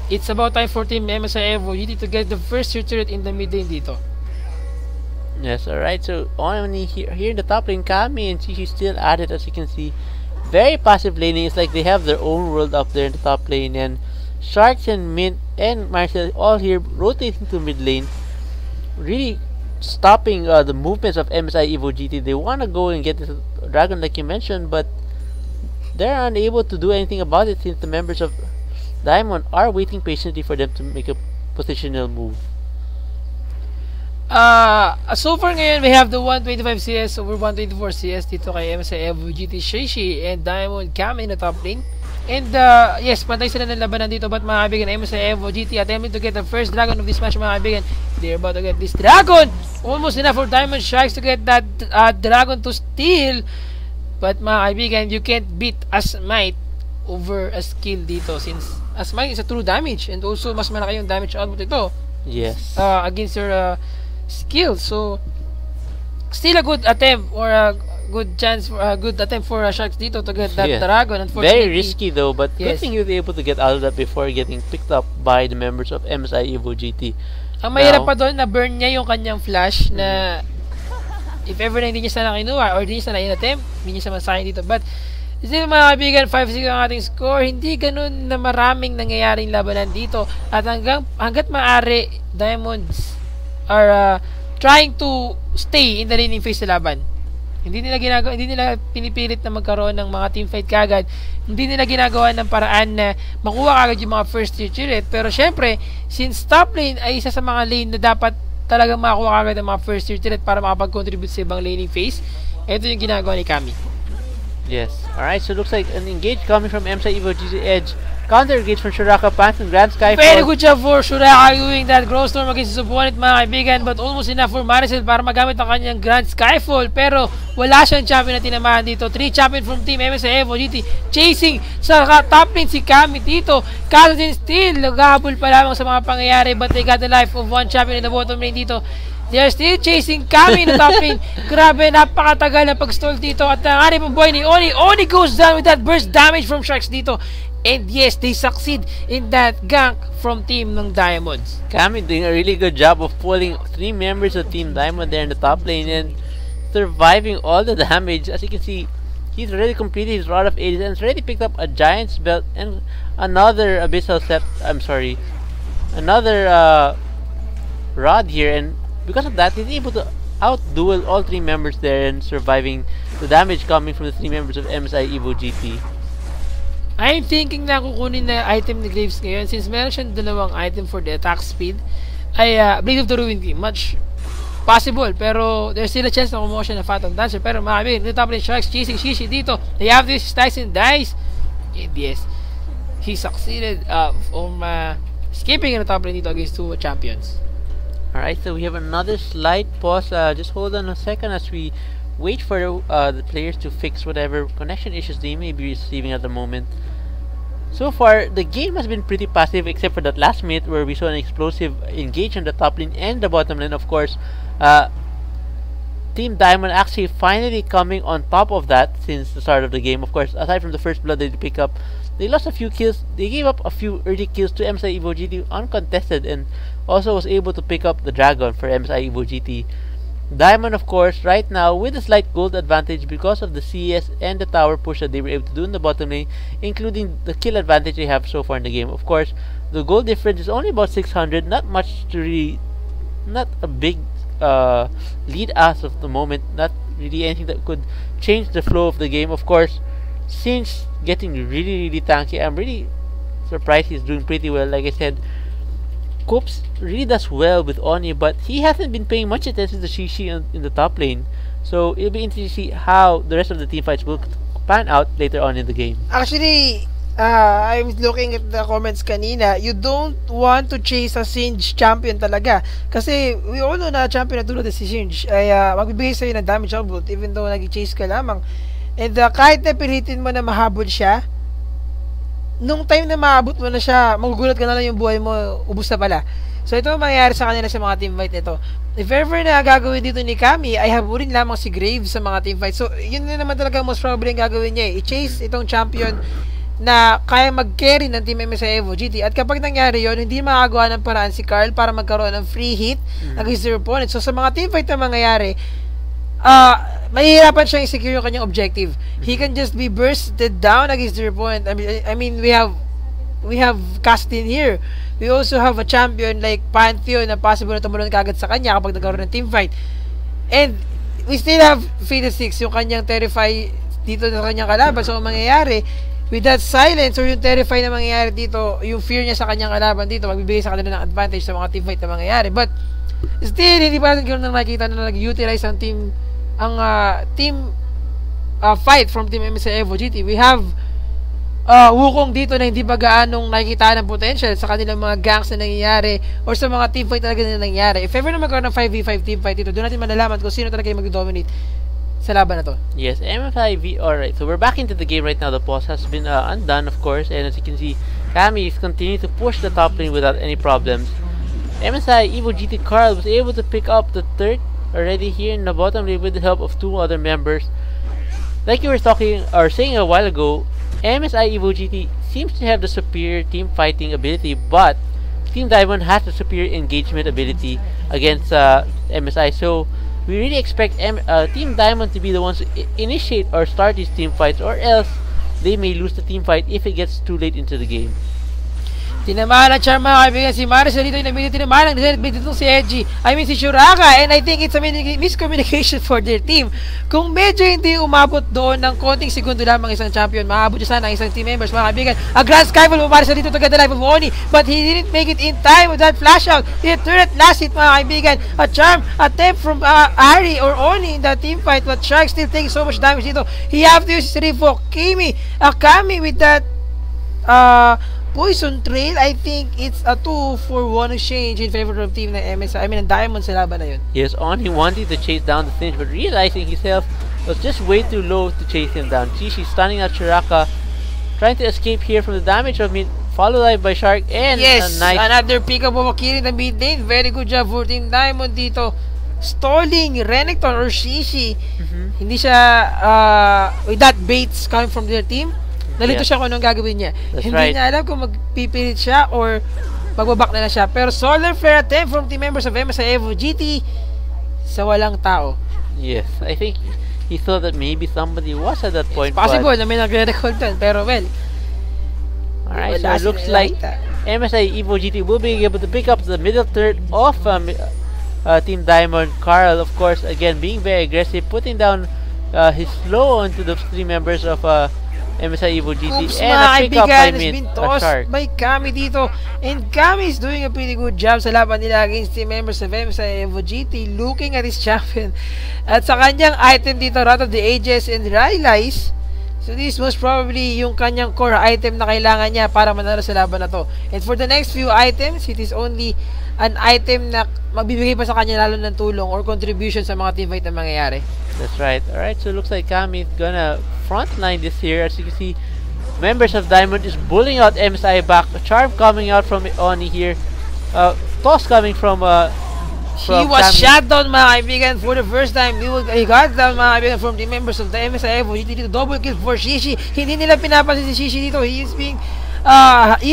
it's about time for team MSI EvoGT to get the first turret in the mid lane dito. Yes, alright, so only here in the top lane, Kami and Shishi still at it. As you can see, very passive laning. It's like they have their own world up there in the top lane, and Sharks and Mint and Marcel all here rotating to mid lane, really stopping the movements of MSI EvoGT. They want to go and get this dragon like you mentioned, but they're unable to do anything about it since the members of Diamond are waiting patiently for them to make a positional move. So far ngayon, we have the 125 CS over 124 CS dito kay MSI EvoGT, Shishi and Diamond Kami in the top lane. And yes, pantay sila ng labanan dito, but mga kaibigan, MSI EvoGT attempting to get the first dragon of this match mga kaibigan. They're about to get this dragon! Almost enough for Diamond Sharks to get that dragon to steal. But mga kaibigan, you can't beat Asmite over a skill dito, since Asmite is a true damage, and also mas malaki yung damage output ito. Yes. Against your skill. So still a good attempt or a good chance for good attempt for Sharks dito to get that dragon. Very risky though, but good yes. thing he was able to get out of that before getting picked up by the members of MSI EvoGT. Ang mahirap pa doon na burn niya yung kanyang flash na if ever na hindi niya sana kinuha or hindi niya sana in-attempt, hindi niya sana masayang dito. But still mga kaibigan, 5-6 ang ating score. Hindi ganun na maraming nangyayaring labanan dito. At hanggat maaari, Diamonds are trying to stay in the laning phase sa laban. Hindi nila pinipilit na magkaroon ng mga teamfight kagad. Hindi nila ginagawa ng paraan na makuha kagad yung mga first tier turret. Pero syempre, since top lane ay isa sa mga lane na dapat talagang makakuha kagad ng mga first tier turret para makapag-contribute sa ibang laning phase, ito yung ginagawa ni Kami. Yes. Alright, so looks like an engage coming from MSI EvoGT Edge. Counter engage from Shuraka Pants and Grand Skyfall. Very good job for Shuraka doing that Grow Storm against his opponent mga kaibigan, but almost enough for Maricel para magamit ang kanyang Grand Skyfall. Pero wala siyang champion na tinamahan dito. 3 champion from Team MSI EvoGT chasing sa top lane si Kami dito. Kaso din still, naghahabol pa lamang sa mga pangyayari, but they got the life of 1 champion in the bottom lane dito. They are still chasing Kami in the top lane. Grabe, napakatagal na pag-stall dito. At ang ari pong boy ni Oni. Oni goes down with that burst damage from Sharks dito. And yes, they succeed in that gank from team ng Diamonds. Kami doing a really good job of pulling 3 members of Team Diamond there in the top lane and surviving all the damage. As you can see, he's already completed his Rod of Ages and has already picked up a Giant's Belt and another Abyssal Sept. Another Rod here, and because of that, he's able to out-duel all 3 members there and surviving the damage coming from the 3 members of MSI EvoGT. I'm thinking na kukunin na item ni Graves ngayon since meron siyang dalawang item for the attack speed. Ay, Blade of the Ruin King. Much possible, pero there's still a chance na kumuha siya na Phantom Dancer. Pero mga the top lane Sharks chasing Shishi dito. They have this Tyson dice. And yes, he succeeded from escaping in the top lane dito against 2 champions. Alright, so we have another slight pause. Just hold on a second as we wait for the players to fix whatever connection issues they may be receiving at the moment. So far, the game has been pretty passive except for that last minute where we saw an explosive engage on the top lane and the bottom lane. Of course, Team Diamond actually finally coming on top of that since the start of the game. Of course, aside from the first blood they pick up, they lost a few kills. They gave up a few early kills to MSI EvoGT uncontested and also was able to pick up the dragon for MSI EvoGT. Diamond, of course, right now with a slight gold advantage because of the CS and the tower push that they were able to do in the bottom lane, including the kill advantage they have so far in the game. Of course, the gold difference is only about 600, not much to really, not a big lead as of the moment, not really anything that could change the flow of the game. Of course, since getting really tanky, I'm really surprised he's doing pretty well. Like I said, Coops really does well with Oni, but he hasn't been paying much attention to Shishi in the top lane. So it'll be interesting to see how the rest of the team fights will pan out later on in the game. Actually, I was looking at the comments kanina. You don't want to chase a Singe champion talaga. Kasi we all know na champion na tulad si Singe ay magbibigay sa'yo ng damage output even though nag-chase ka lamang. And kahit na pilitin mo na mahabol siya, nung time na maabot mo na siya, magugulat ka na lang yung buhay mo, ubus na pala. So ito ang mangyayari sa kanila sa mga team fight nito. If ever na gagawin dito ni Kami, ay habulin lamang si Graves sa mga team fight. So yun na naman talaga most probably ang gagawin niya. I-chase itong champion na kaya mag-carry ng Team MSI EvoGT. At kapag nangyari yun, hindi makagawa ng paraan si Carl para magkaroon ng free hit against their opponent. So sa mga team fight na mangyayari, mahihirapan siyang i-secure yung kanyang objective. He can just be bursted down against their opponent. I mean, we have Castin here. We also have a champion like Pantheon na possible na tumalon kagad sa kanya kapag nagkaroon ng team fight. And we still have Fate 6, yung kanyang Terrify dito sa kanyang kalaban. So, ang mangyayari, with that silence or yung Terrify na mangyayari dito, yung fear niya sa kanyang kalaban dito, magbibigay sa kanila ng advantage sa mga team fight na mangyayari. But, still, hindi pa natin ganoon nakikita na nag-utilize ang team fight from Team MSI EvoGT. We have Wukong dito na hindi pa gaanong nakikita ng potential sa kanilang mga ganks na nangyayari or sa mga team fight talaga na nangyayari. If ever na magkaroon ng 5v5 team fight dito, doon natin malalaman kung sino talaga yung mag-dominate sa laban na to. Yes, MSI alright. So we're back into the game right now. The pause has been undone, of course, and as you can see, Kami is continuing to push the top lane without any problems. MSI EvoGT Carl was able to pick up the third already here in the bottom lane with the help of 2 other members. like you were talking or saying a while ago, MSI EvoGT seems to have the superior team fighting ability, but Team Diamond has the superior engagement ability against MSI. So we really expect Team Diamond to be the ones to initiate or start these team fights, or else they may lose the team fight if it gets too late into the game. Tinamaan ang charm mga kaibigan. Si Maris dito yung nabili tinamaan ang dito si Edgy. Si Shuraka. And I think it's a miscommunication for their team. Kung medyo hindi umabot doon ng konting segundo lamang isang champion, maabot siya sana ang isang team members mga kaibigan. A grand skyfall mo Maris dito to get the life of Oni. But he didn't make it in time with that flash out. He turned last hit mga kaibigan. A charm attempt from Ari or Oni in that team fight. But Shark still taking so much damage dito. He have to use his revoke. Kami with that Poison Trail. I think it's a 2-for-1 exchange in favor of team na MSI. Ang Diamond sa laban na yun. Yes, Oni wanting to chase down the Finch, but realizing himself was just way too low to chase him down. Chishi stunning out Shuraka, trying to escape here from the damage of mid, followed by Shark, and yes, a nice another pick up of Akiri in the mid lane. Very good job for team Diamond dito. Stalling Renekton or Shishi. Hindi siya with that baits coming from their team. Nalito siya kung anong gagawin niya. Hindi niya alam kung magpipilit siya or magbabak na siya. Pero solar flare attempt from team members of MSI EvoGT sa walang tao. Yes, I think he thought that maybe somebody was at that point. It's possible na may nagre-record doon. Pero well. Alright, so it looks like MSI EvoGT will be able to pick up the middle third of Team Diamond. Carl, of course, again being very aggressive, putting down his slow onto the three members of MSI EvoGT. Oops, and a pick up by has mid, been tossed Shark. by Kami dito. And Kami is doing a pretty good job sa laban nila against team members of MSI EvoGT, looking at his champion. At sa kanyang item dito, Wrath of the Ages and Rylai's. So this most probably yung kanyang core item na kailangan niya para manalo sa laban na to. And for the next few items, it is only an item na magbibigay pa sa kanya lalo ng tulong or contribution sa mga teamfight na mangyayari. That's right. Alright, so it looks like Kami is gonna frontline this here. As you can see, members of Diamond is bullying out MSI back. A charm coming out from Oni here. Toss coming from he was Kami. Shot down mga kaibigan for the first time. He got down mga kaibigan from the members of the MSI EvoGT dito. Double kill for Shishi. Hindi nila pinapansin si Shishi dito. He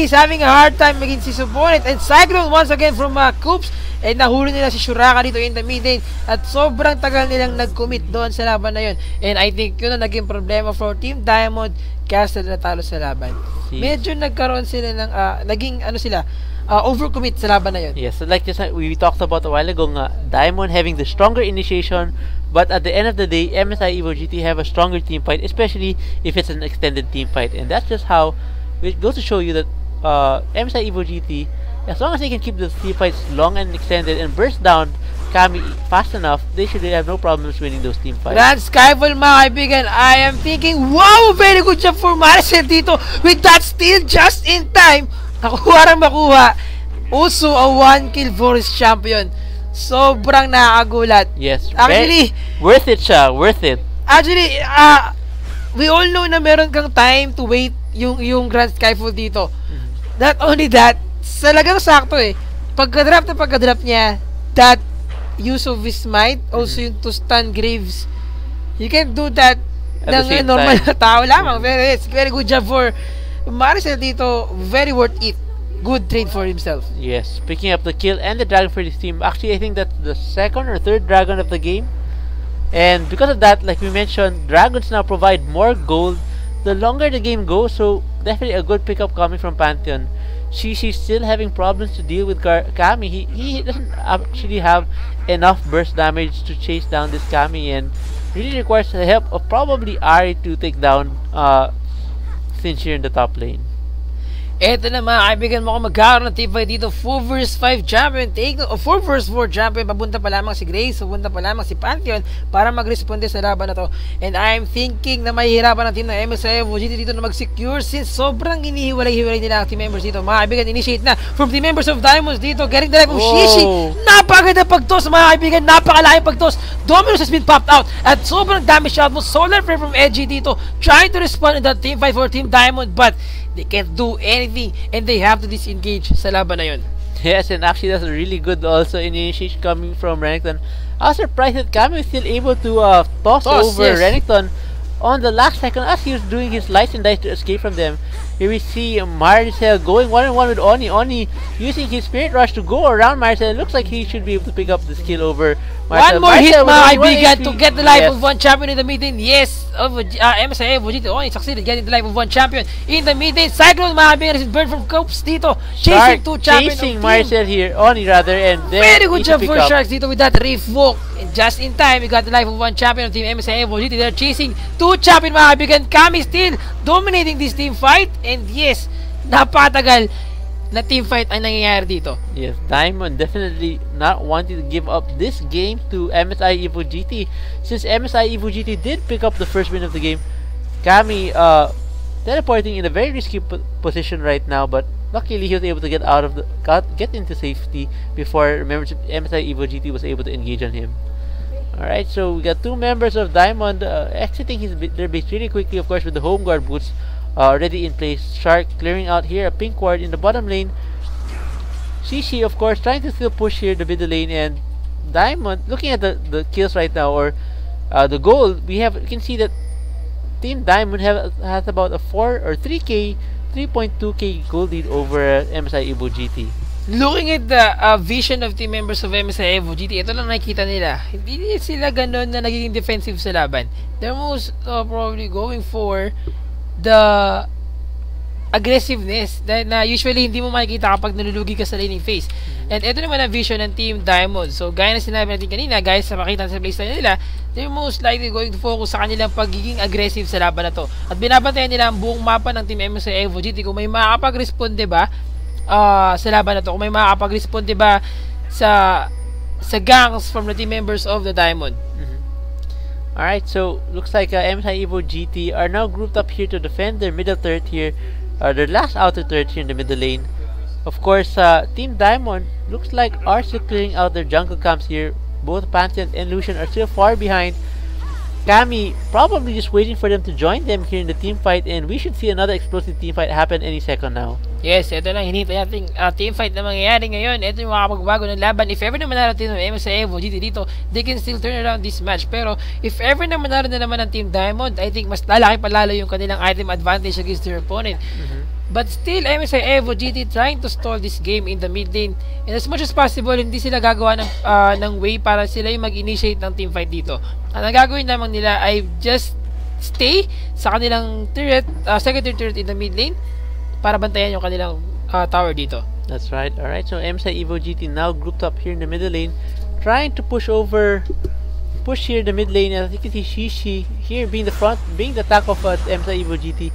is having a hard time against his opponent. And Cyclone once again from Coops. And nahuli nila si Shuraka dito in the mid lane. At sobrang tagal nilang nag-commit doon sa laban na yun. And I think yun ang naging problema for Team Diamond kaya sila natalo sa laban. Medyo nagkaroon sila ng naging overcommit sa laban na yun. Yes, so like just we talked about a while ago Diamond having the stronger initiation, but at the end of the day MSI EvoGT have a stronger team fight, especially if it's an extended team fight. And that's just how it goes to show you that MSI EvoGT, as long as they can keep the team fights long and extended and burst down Kami fast enough, they should have no problems winning those team fights. Grand Skyfall mga kaibigan, I am thinking, wow, very good job for Maricel dito with that steal just in time. Makuha. Also a 1 kill for his champion. Sobrang nakakagulat. Yes, actually, worth it siya, worth it. Actually, we all know na meron kang time to wait yung Grand Skyfall dito. Not only that, talagang sakto eh. Pagka-drop niya, that use of his might, also yung to stun Graves. You can do that ng normal na tao lamang. It's very good job for Maricel dito. Very worth it. Good trade for himself. Yes, picking up the kill and the dragon for this team. Actually, I think that's the second or third dragon of the game. And because of that, like we mentioned, dragons now provide more gold the longer the game goes. So definitely a good pickup coming from Pantheon. She's still having problems to deal with Kami. He doesn't actually have enough burst damage to chase down this Kami, and really requires the help of probably Ari to take down Finch here in the top lane. Eto na mga kaibigan mo, kung magkakaroon ng team fight dito, 4 vs 5 champion, 4 vs 4 champion, papunta pa lamang si Grace, papunta pa lamang si Pantheon para mag-responde sa laban na to. And I'm thinking na mahihirapan ang team ng MSI EvoGT dito na mag-secure since sobrang inihiwalay-hiwalay nila ang team members dito. Mga kaibigan, initiate na from the members of Diamonds dito, getting the life of Shishi. Napakaganda pag-toss mga kaibigan, napakalaking pag-toss. Dominus has been popped out at sobrang damage shot mo. Solar Flare from Edgy dito, trying to respond in that team fight for Team Diamond, but they can't do anything and they have to disengage sa laban na yun. Yes, and actually that's a really good also initiation coming from Renekton. I was surprised that Kami was still able to toss over Renekton, on the last second as he was doing his slice and dice to escape from them. Here we see Marcel going 1-on-1 with Oni. Oni using his Spirit Rush to go around Marcel. It looks like he should be able to pick up the skill over Marcel. One more hit, mga kaibigan, to get the life Yes. of one champion in the mid lane. Yes, MSI EvoGT Oni succeeded getting the life of one champion in the mid lane. Cyclone, mga kaibigan, is burned from Copes dito. Chasing two champions of Chasing team. Marcel here, Oni rather, and then Very good easy job pick for up. Sharks dito with that Reef Walk. And just in time, we got the life of one champion of Team MSI EvoGT. They're chasing two champion, mga kaibigan. Kami still dominating this team fight. And yes, napatagal na team fight ang nangyayari dito. Yes, Diamond definitely not wanting to give up this game to MSI EvoGT. Since MSI EvoGT did pick up the first win of the game, Kami teleporting in a very risky position right now, but luckily he was able to get out of get into safety before members of MSI EvoGT was able to engage on him. Alright, so we got two members of Diamond exiting their base really quickly, of course, with the home guard boots already in place. Shark clearing out here a pink ward in the bottom lane. Shishi, of course, trying to still push here the middle lane, and Diamond looking at the kills right now, or the goal we can see that Team Diamond has about a 3.2k gold lead over MSI EvoGT. Looking at the vision of team members of MSI EvoGT, ito lang nakikita nila. Hindi sila ganun na nagiging defensive sa laban. They're most probably going for the aggressiveness na usually hindi mo makikita kapag nalulugi ka sa laning phase. And ito naman ang vision ng Team Diamond. So, gaya na sinabi natin kanina, guys, sa makita sa playstyle nila, they're most likely going to focus sa kanilang pagiging aggressive sa laban na to. At binabantayan nila ang buong mapa ng Team MSI EvoGT kung may makakapag-responde ba sa laban na to, kung may makakapag-responde ba sa ganks from the team members of the Diamond. Alright, so looks like MSI EvoGT are now grouped up here to defend their middle third here, their last outer third here in the middle lane. Of course, Team Diamond looks like are still clearing out their jungle camps here. Both Pantheon and Lucian are still far behind. Kami probably just waiting for them to join them here in the team fight, and we should see another explosive team fight happen any second now. Yes, ito lang hinihintay nating team fight na mangyayari ngayon. Ito yung makapagbago ng laban. If ever na manalo team ng MSI EvoGT dito, they can still turn around this match. Pero if ever na manalo na naman ng Team Diamond, I think mas lalaki palalo yung kanilang item advantage against their opponent. But still, MSI EvoGT trying to stall this game in the mid lane. And as much as possible, hindi sila gagawa ng way para sila yung mag-initiate ng team fight dito. Ang gagawin lamang nila ay just stay sa kanilang turret, secondary turret in the mid lane para bantayan yung kanilang tower dito. That's right. Alright, so MSI EvoGT now grouped up here in the middle lane, trying to push here the mid lane. As you can see, Shishi here being the attack of MSI EvoGT,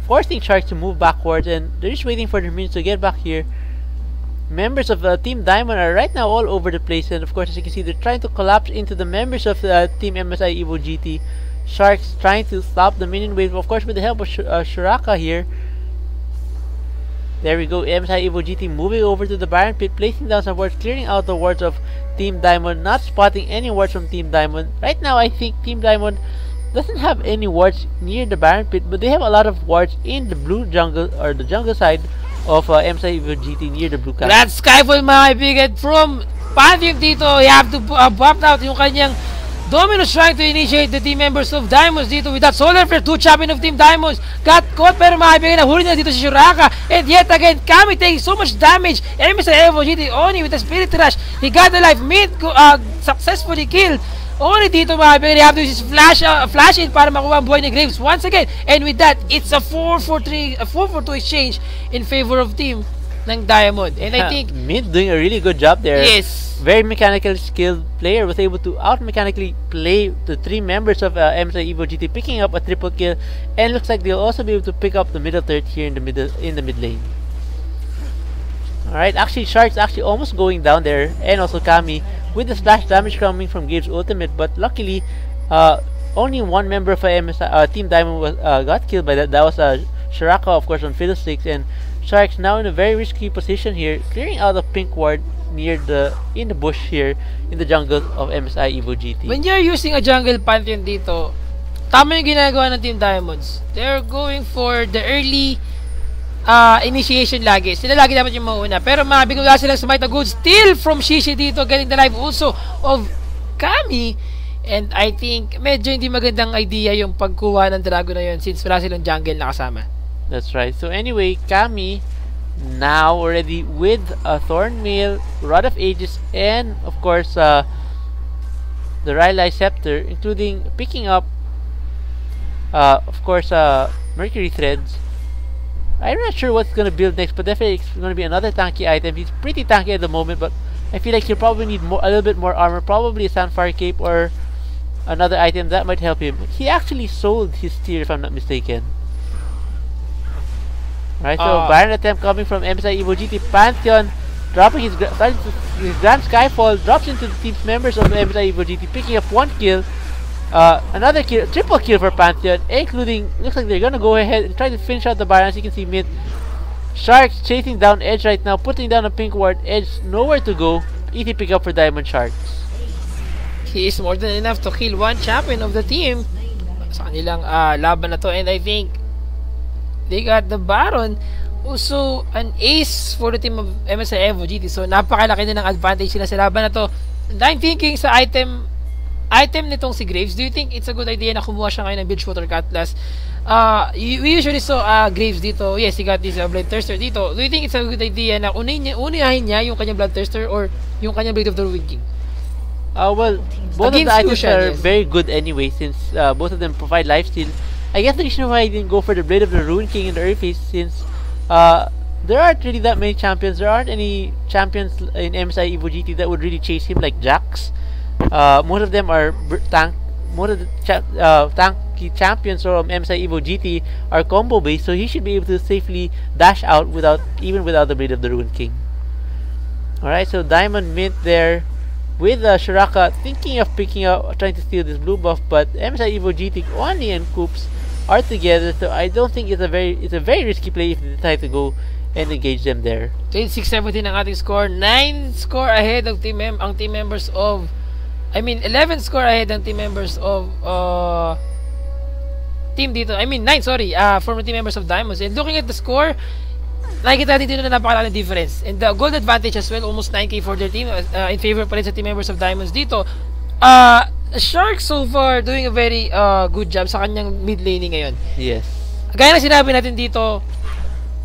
forcing Sharks to move backwards, and they're just waiting for their minions to get back here. Members of Team Diamond are right now all over the place, and of course, as you can see, they're trying to collapse into the members of Team MSI EvoGT. Sharks trying to stop the minion wave, of course, with the help of Shuraka here. There we go, MSI EvoGT moving over to the Baron Pit, placing down some wards, clearing out the wards of Team Diamond, not spotting any wards from Team Diamond. Right now, I think Team Diamond doesn't have any wards near the Baron Pit, but they have a lot of wards in the blue jungle, or the jungle side of MSI EvoGT near the blue camp. That's Skyfall, mga kaibigan. From Pantheon dito, you have to bump out yung kanyang Dominus trying to initiate the team members of Diamonds dito with that Solar Flare. 2 champion of Team Diamonds got caught, pero mga kaibigan, nahuli na dito si Shuraka. And yet again, Kami taking so much damage. MSI EvoGT Oni with the Spirit Rush. He got the life mid, successfully killed. Only dito mga kaibigan, you have to use flash in para makuha ang buhay ni Graves once again. And with that, it's a 4-4-2 exchange in favor of team ng Diamond. And I think Mid doing a really good job there. Yes. Very mechanically skilled player, was able to out-mechanically play the 3 members of MSI EvoGT, picking up a triple kill, and looks like they'll also be able to pick up the middle third here in the mid lane. Alright, actually Sharks actually almost going down there, and also Kami with the splash damage coming from Gabe's ultimate, but luckily only one member of MSI Team Diamond was got killed by that. That was Shuraka, of course, on Fiddlesticks, and Sharks now in a very risky position here, clearing out the pink ward near in the bush here in the jungle of MSI EvoGT. When you're using a jungle Pantheon dito, tama yung ginagawa ng Team Diamonds. They're going for the early initiation lagi. Sila lagi dapat yung mauna. Pero mabigla silang smite a good steal from Shishi dito, getting the life also of Kami. And I think medyo hindi magandang idea yung pagkuha ng Dragon na yun since wala silang jungle na kasama. That's right. So anyway, Kami now already with a Thornmail, Rod of Ages, and of course the Rylai Scepter, including picking up of course Mercury Threads. I'm not sure what's gonna build next, but definitely it's gonna be another tanky item. He's pretty tanky at the moment, but I feel like he'll probably need a little bit more armor, probably a Sandfire Cape or another item that might help him. He actually sold his tier, if I'm not mistaken. Right, so Baron attempt coming from MSI EvoGT. Pantheon dropping his Grand Skyfall, drops into the team's members of MSI EvoGT, picking up 1 kill. Another kill, triple kill for Pantheon, including, looks like they're gonna go ahead and try to finish out the Baron. As you can see, mid Sharks chasing down Edge right now, putting down a pink ward. Edge nowhere to go. Easy pick up for Diamond Sharks. He is more than enough to kill one champion of the team sa kanilang laban na to, and I think they got the Baron. Also, an ace for the team of MSI EvoGT, so napakalaki din ng advantage sila sa laban na to. And I'm thinking sa item nitong si Graves, do you think it's a good idea na kumuha siya ngayon ng Bilgewater Cutlass? We usually saw Graves dito. Yes, he got this Bloodthirster dito. Do you think it's a good idea na unahin niya yung kanyang Bloodthirster or yung kanyang Blade of the Ruined King? Well, both of the items are very good anyway, since both of them provide lifesteal. I guess the reason why I didn't go for the Blade of the Ruined King in the early phase, since there aren't really that many champions. There aren't any champions in MSI EvoGT that would really chase him like Jax. Most of them are tanky champions from MSI EvoGT are combo based, so he should be able to safely dash out even without the Blade of the Ruined King. Alright, so Diamond Mint there with Shuraka thinking of trying to steal this blue buff, but MSI EvoGT, Oni and Koops are together, so I don't think it's a very risky play if they decide to go and engage them there. 26-17 ang ating score, 9 score ahead of ang team members of 11 score ahead ng team members of team dito. 9, sorry, from the team members of Diamonds. And looking at the score, nakikita natin dito na napakalaking difference. And the gold advantage as well, almost 9k for their team, in favor pa rin sa team members of Diamonds dito. Shark so far doing a very good job sa kanyang mid laning ngayon. Yes. Gaya na sinabi natin dito,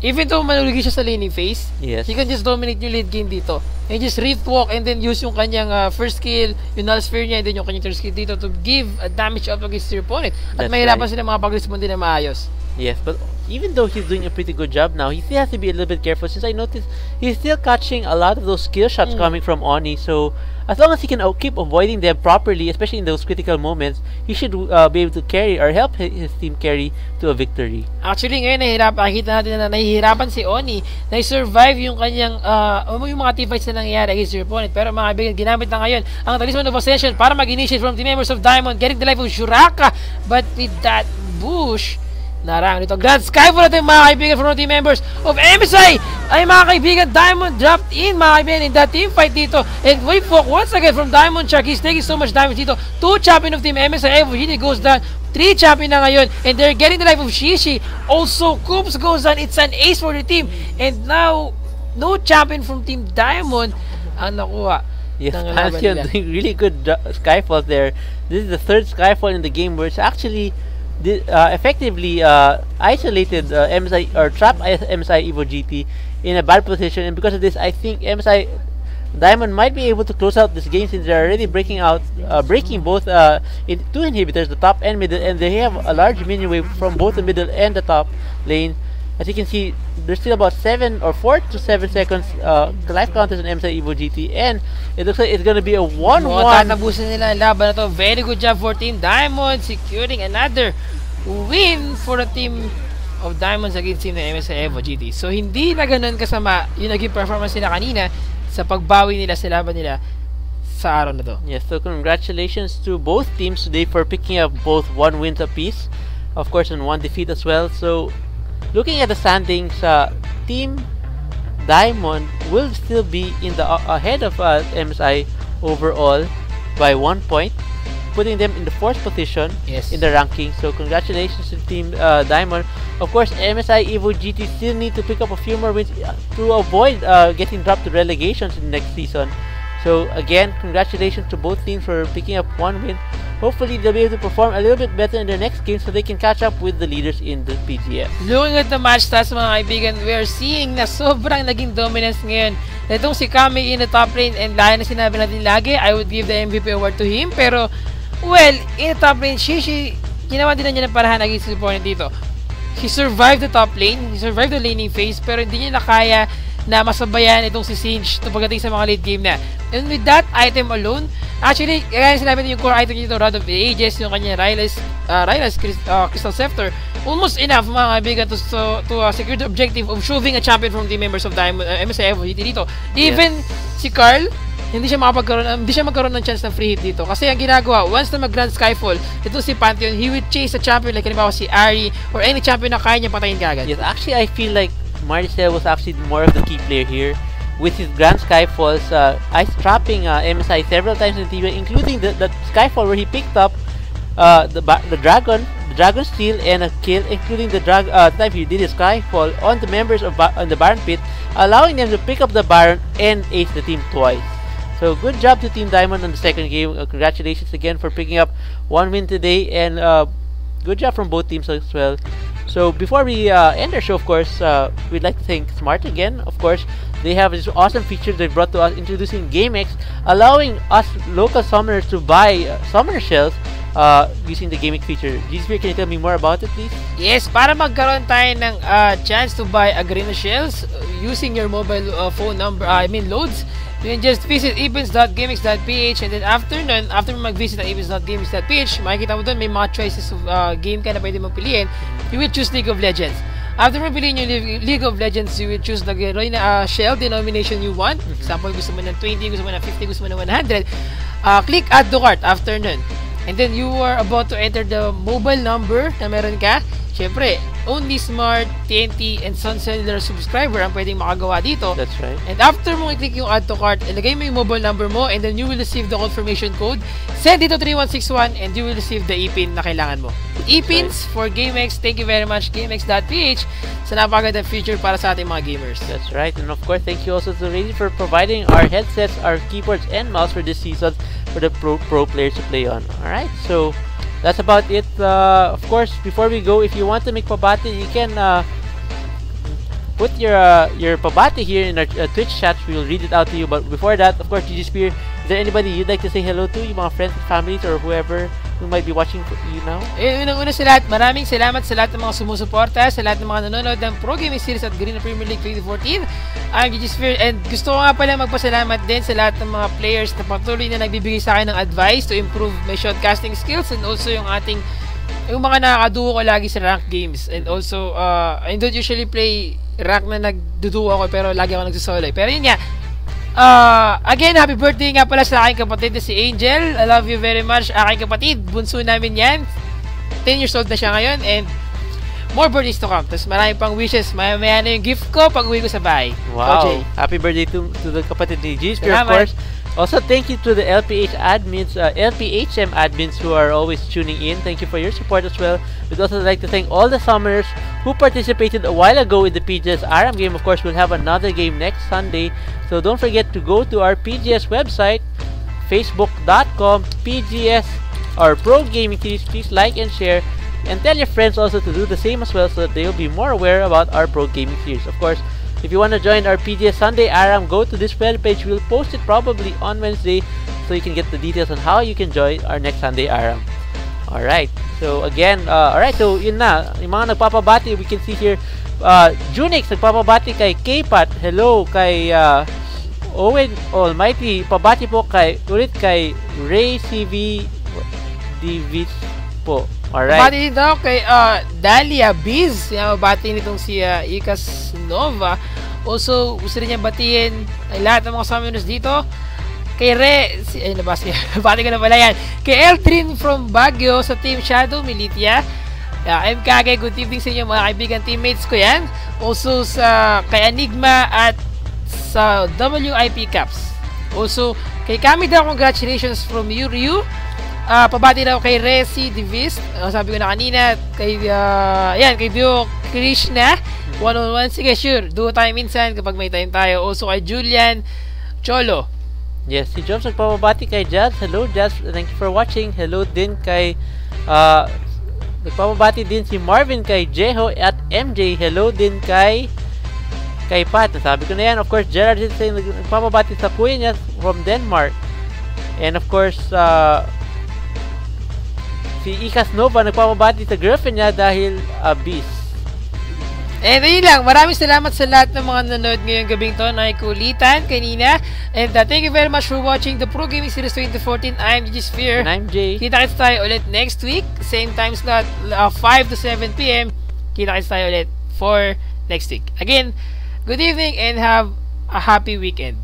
even though manulugi siya sa laning phase, yes, he can just dominate yung late game dito. And just Rift Walk and then use yung kanyang first skill, yung Null Sphere niya, and then yung kanyang third skill dito to give a damage up against your opponent. At mahirapan sila mga pag-respond din na maayos. Yes, but even though he's doing a pretty good job now, he still has to be a little bit careful, since I noticed he's still catching a lot of those skill shots coming from Oni. So as long as he can keep avoiding them properly, especially in those critical moments, he should be able to carry or help his team carry to a victory. Actually, ngayon nakikita natin na nahihirapan si Oni na i-survive yung kanyang yung mga teamfights na nangyayari against your opponent. Pero mga kaibigan, ginamit na ngayon ang Talisman of Ascension para mag-initiate from the members of Diamond, getting the life of Shuraka. But with that bush, narang dito. Grand Skyfall natin mga kaibigan from the team members of MSI ay mga kaibigan, Diamond dropped in mga kaibigan in that team fight dito, and wave walk once again from Diamond Shark. He's taking so much damage dito. 2 champion of team MSI EvoGT goes down, 3 champion na ngayon, and they're getting the life of Shishi. Also Koops goes down. It's an ace for the team, and now no champion from team Diamond ang nakuha. Yes, Pantheon doing really good Skyfall there. This is the 3rd Skyfall in the game where it's actually effectively isolated MSI or trapped MSI EvoGT in a bad position, and because of this, I think MSI Diamond might be able to close out this game, since they're already breaking both 2 inhibitors, the top and middle, and they have a large minion wave from both the middle and the top lane. As you can see, there's still about 4 to 7 seconds life counters on MSI EvoGT, and it looks like it's gonna be a 1-1. Tatapusin nila ang laban na to. Very good job for Team Diamond, securing another win for the team of Diamonds against team ng MSI EvoGT. So hindi na ganun kasama yung naging performance nila kanina sa pagbawi nila sa laban nila sa araw na to. Yes, so congratulations to both teams today for picking up both 1 win apiece, of course, and 1 defeat as well. So looking at the standings, Team Diamond will still be in the ahead of MSI overall by 1 point, putting them in the 4th position in the ranking. So congratulations to Team Diamond. Of course, MSI EvoGT still need to pick up a few more wins to avoid getting dropped to relegations in the next season. So again, congratulations to both teams for picking up one win. Hopefully they'll be able to perform a little bit better in their next game so they can catch up with the leaders in the PGS. Looking at the match stats mga kaibigan, we are seeing na sobrang naging dominance ngayon. Itong si Kami in the top lane, and laya na sinabi natin lagi, I would give the MVP award to him. Pero, well, in the top lane, ginawa din na niya ng parahan against the opponent dito. He survived the top lane, he survived the laning phase, pero hindi niya nakaya na masabayan itong si Singe pagdating sa mga late game na. And with that item alone, actually, kaya sinabi natin yung core item dito, Rod of the Ages, yung kanya Rylas Crystal Scepter, almost enough mga kaibigan to secure the objective of shoving a champion from team members of MSI EvoGT dito. Even si Carl, hindi siya magkaroon ng chance ng free hit dito. Kasi ang ginagawa, once na mag-Grand Skyfall, ito si Pantheon, he would chase a champion like halimbawa si Ari or any champion na kaya niya patayin kagad. Yes, actually I feel like Maricel was actually more of the key player here with his Grand Skyfalls, ice trapping MSI several times in the team, including the Skyfall where he picked up the Dragon Steel and a kill, including the time he did his Skyfall on the members of on the Baron pit, allowing them to pick up the Baron and ace the team twice. So good job to Team Diamond on the second game. Congratulations again for picking up one win today, and good job from both teams as well. So before we end our show, of course, we'd like to thank Smart again. Of course, they have this awesome feature they brought to us, introducing GameX, allowing us local summoners to buy summoner shells using the GameX feature. GG.Sphere, can you tell me more about it, please? Yes, para magkaroon tayo ng chance to buy a Garena shells using your mobile phone number, loads, you can just visit events.gamix.ph, and then after mag-visit ng events.gamix.ph, makikita mo doon may mga choices of game ka na pwede mong piliin. You will choose League of Legends. After mo piliin yung League of Legends, you will choose the shell denomination you want. Example, gusto mo ng 20, gusto mo ng 50, gusto mo ng 100. Click add to cart after nun. And then you are about to enter the mobile number na meron ka. Siyempre, only Smart, TNT, and Sun Cellular subscriber ang pwedeng makagawa dito. That's right. And after mo i-click yung add to cart, ilagay mo yung mobile number mo, and then you will receive the confirmation code. Send it to 3161 and you will receive the e-pin na kailangan mo. E-pins for GameX. Thank you very much, GameX.ph, sa napakagandang feature para sa ating mga gamers. That's right. And of course, thank you also to Razy for providing our headsets, our keyboards, and mouse for this season for the pro players to play on. Alright, so that's about it. Of course, before we go, if you want to make pabati, you can put your pabati here in our Twitch chat. We will read it out to you. But before that, of course, GG.Sphere, is there anybody you'd like to say hello to? Yung mga friends and families or whoever who might be watching you now? Unang-una sa lahat, maraming salamat sa lahat ng mga sumusuporta, sa lahat ng mga nanonood ng Pro Gaming Series at Garena Premier League 2014. I'm GG.Sphere, and gusto ko nga pala magpasalamat din sa lahat ng mga players na patuloy na nagbibigay sa akin ng advice to improve my shotcasting skills, and also yung mga nakakaduo ko lagi sa rank games. And also, I don't usually play rank na nagduduo ako, pero lagi ako nagsosoloy. Pero yun nga, again, happy birthday nga pala sa aking kapatid na si Angel. I love you very much, aking kapatid. Bunso namin yan. 10 years old na siya ngayon, and more birthdays to come. Tapos marami pang wishes. Maya na yung gift ko pag uwi ko sa bahay. Wow. Okay. Happy birthday to the kapatid ni GG.Sphere, of course. Also, thank you to the LPH admins, LPHM admins who are always tuning in. Thank you for your support as well. We'd also like to thank all the summoners who participated a while ago in the PGS Aram game. Of course, we'll have another game next Sunday. So don't forget to go to our PGS website, facebook.com, PGS, our Pro Gaming Series. Please like and share. And tell your friends also to do the same as well so that they will be more aware about our Pro Gaming Series. Of course, if you want to join our PGS Sunday Aram, go to this webpage. We'll post it probably on Wednesday so you can get the details on how you can join our next Sunday Aram. Alright, so again, alright, so yun na, yung mga nagpapabati, we can see here, Junix, nagpapabati kay K-Pat, hello, kay Owen Almighty, pabati po ulit kay Ray CV Divis po. Alright. Pabati din daw kay Dalia Biz. Pabati nitong si Ikas Nova. Also, gusto rin niya batiin ay lahat ng mga summoners dito. Kay pabati ko na pala yan. Kay Eldrin from Baguio sa Team Shadow Militia. I'm Kage, good evening sa inyo mga kaibigan, teammates ko yan. Also kay Enigma at sa WIP Caps. Also, kay Kami daw, congratulations from Ryu. Pabati daw kay Resi Divis, sabi ko na kanina, kay Bio Krishna 101. Sige, sure, duo tayo minsan kapag may time tayo. Also kay Julian Cholo. Yes, si Joms nagpapabati kay Jazz. Hello Jazz, thank you for watching. Hello din kay nagpapabati din si Marvin kay Jeho at MJ. Hello din kay Pat. Sabi ko na yan. Of course, Gerard din nagpapabati sa kuya niya from Denmark. And of course, si Ikas Nova nagpapabati sa girlfriend niya dahil beast. And ayun lang, maraming salamat sa lahat ng mga nanood ngayong gabing to, nakikulitan kanina. And thank you very much for watching the Pro Gaming Series 2014. I'm GG.Sphere. And I'm Jay. Kita-kits tayo ulit next week. Same time slot, 5 to 7 p.m. Kita-kits tayo ulit for next week. Again, good evening and have a happy weekend.